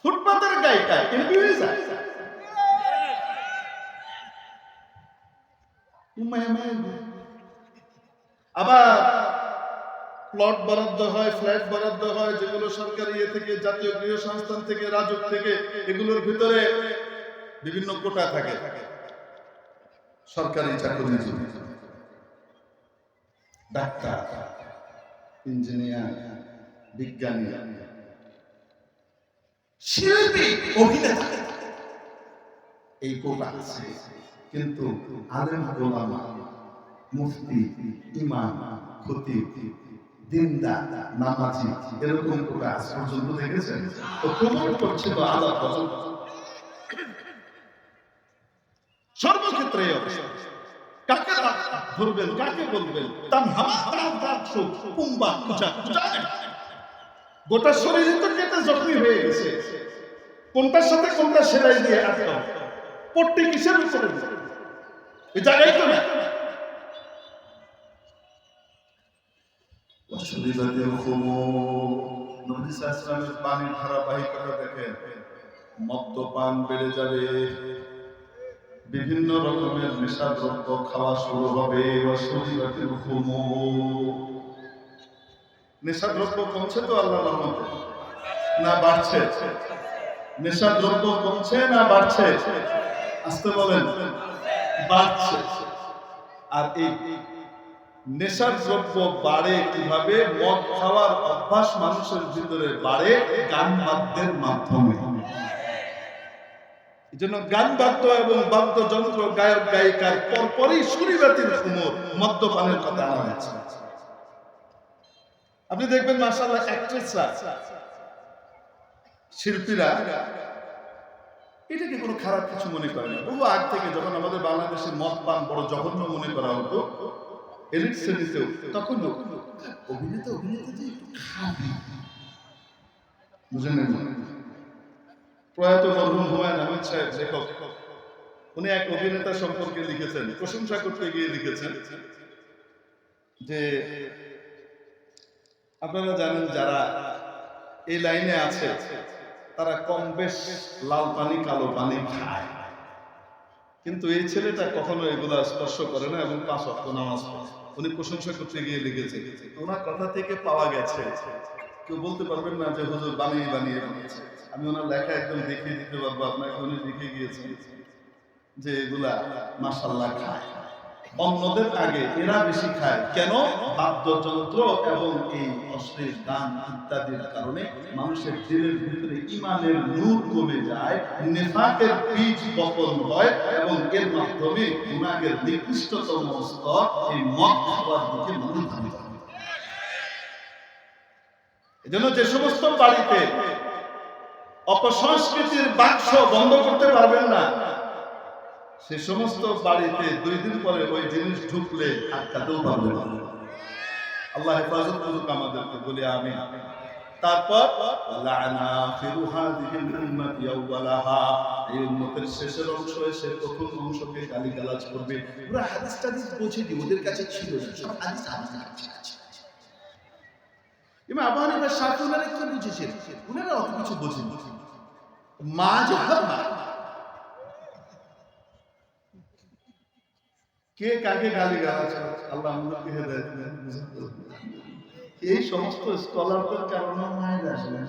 ফুটপাতের গায়িকা এমপি হয়ে যায়। আবার প্লট বরাদ্দ হয়, ফ্ল্যাট বরাদ্দ হয়, যেগুলো সরকারি থেকে, জাতীয় গৃহ সংস্থান থেকে, রাজুক থেকে, এগুলোর ভিতরে বিভিন্ন কোটা থাকে। সরকারি চাকরিজীবী, ডাক্তার, ইঞ্জিনিয়ার, বিজ্ঞানী, শিল্পী, অভিনেতা, এই কোটা আছে। কিন্তু আলেম ওলামা, মুফতি, ইমাম, খতিব, দিনদার, নামাজি, এরকম কোটা আজ পর্যন্ত দেখেছেন? তো প্রমোট করছে তো আযাব গজব। সর্বক্ষেত্রে কাকে ধরবেন, কাকে বলবেন? গোটা শরীরে তো কেটে জখমি হয়ে গেছে, কোনটার সাথে কোনটা সেলাই দিয়ে আটকা, পট্টি কিসের উপরে? এই জায়গায় তো না। পানির ধারাবাহিকতা দেখেন, মদ্যপান বেড়ে যাবে, বিভিন্ন রকমের নেশাদ্রব্য খাওয়া শুরু হবে। নেশাদ্রব্য কমছে তো আল্লাহর রহমতে, না বাড়ছে? নেশাদ্রব্য কমছে না বাড়ছে? আসতে বলেন, বাড়ছে। আর এই নেশাদ্রব্য বাড়ে কিভাবে? মদ খাওয়ার অভ্যাস মানুষের ভিতরে বাড়ে গান বাদ্যের মাধ্যমে। এজন্য গান বাদ্য এবং বাদ্যযন্ত্র, গায়ক গায়িকার পরপরই সুরিবাতির খুমর, মদ্যপানের কথা আনা হয়েছে। আপনি দেখবেন মাশাআল্লাহ, অ্যাক্ট্রেসরা, শিল্পীরা এটাকে কোনো খারাপ কিছু মনে করে না। বহু আগ থেকে যখন আমাদের বাংলাদেশে মদ পান বড় জঘন্য মনে করা হতো এলিট শ্রেণীতেও, তখন অভিনেতা যে একটু খাবে, বুঝলেন? প্রয়াত মরহুম হুমায়ুন আহমেদ সাহেব লেখক, উনি এক অভিনেতা সম্পর্কে লিখেছেন, প্রশংসা করতে গিয়ে লিখেছেন যে আপনারা জানেন যারা এই লাইনে আছে তারা কম বেশ লাল পানি কালো পানি খায়, কিন্তু এই ছেলেটা কখনো এগুলা স্পর্শ করে না এবং 5 ওয়াক্ত নামাজ পড়ে। উনি প্রশংসা করতে গিয়ে লিখেছে, ওনার কথা থেকে পাওয়া গেছে, কেউ বলতে পারবেন না যে হুজুর বানিয়ে বানিয়ে বানিয়েছে। আমি ওনার লেখা একদম দেখিয়ে দিতে পারবো আপনাকে। উনি লিখে গিয়েছেন যে এগুলা মাশাআল্লাহ খায়, অন্যদের আগে এরা বেশি খায়। কেন? বাদ্যযন্ত্র এবং এই অশ্লীল গান ইত্যাদির কারণে মানুষের দিলের ভিতরে ঈমানের নূর কমে যায়, নেফাকের বীজ বপন হয় এবং এর মাধ্যমে গুনাহের নিকৃষ্টতম স্তর এই মদ খাওয়ার দিকে মানুষ ধাবিত হয়। এজন্য যে সমস্ত বাড়িতে অপসংস্কৃতির বাক্স বন্ধ করতে পারবেন না, সে সমস্ত বাড়িতে 2 দিন পরে ওই জিনিস ঢুকলে আটকাতেও পারবে না। আল্লাহ হেফাজত করুক আমাদেরকে, বলি আমিন। তারপর লা'না ফিরু হাযিহিল উম্মাতি আউওয়ালাহা, এই উম্মতের শেষের অংশ এসে প্রথম অংশকে গালিগালাজ করবে। পুরো হাদিসটা বুঝে দি, ওদের কাছে ছিল না, সব হাদিস আমাদের কাছে আছে। ইমাম আবু হানিফা শাফিঈ ওনারা কি বুঝেছেন? ওনারা অত কিছু বোঝেন না। মাযহাব না, কে কাকে গালিগালাজ করে, আল্লাহ আমাদেরকে হেদায়েত দেন। এই সমস্ত স্কলারদের কারণে মায়ের আসে না।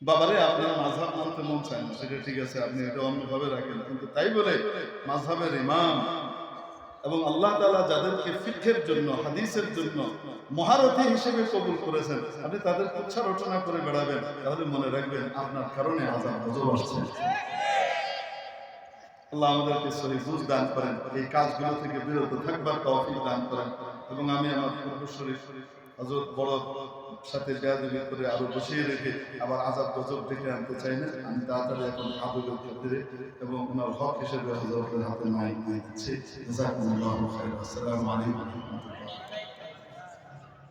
বাবারে, আপনার মাযহাব মানতে মন চায় না, সেটা ঠিক আছে, আপনি এটা অন্যভাবে রাখেন, কিন্তু তাই বলে মাযহাবের ইমাম এবং আল্লাহ তাআলা যাদেরকে ফিকহের জন্য, হাদিসের জন্য মহারথী হিসেবে কবুল করেছেন, আপনি তাদের কুচ্ছা রচনা করে বেড়াবেন, তাহলে মনে রাখবেন আপনার কারণে আযাব গজব আসছে। আল্লাহ আমাদেরকে সহি বুঝ দান করেন, এই কাজগুলো থেকে বিরত থাকবার তৌফিক দান করেন। এবং আমি আমার পূর্বসূরি হযরত বড় সাথে বেয়াদবি করে আরো বসিয়ে রেখে আবার আযাব গজব ডেকে আনতে চাই না। আমি তাড়াতাড়ি এখন আবেগের ক্ষেত্রে এবং ওনার হক হিসেবে হযরতের হাতে মাইক দিয়ে দিচ্ছি। জাযাকুমুল্লাহু খাইরান। আসসালামু আলাইকুম ওয়া রাহমাতুল্লাহ।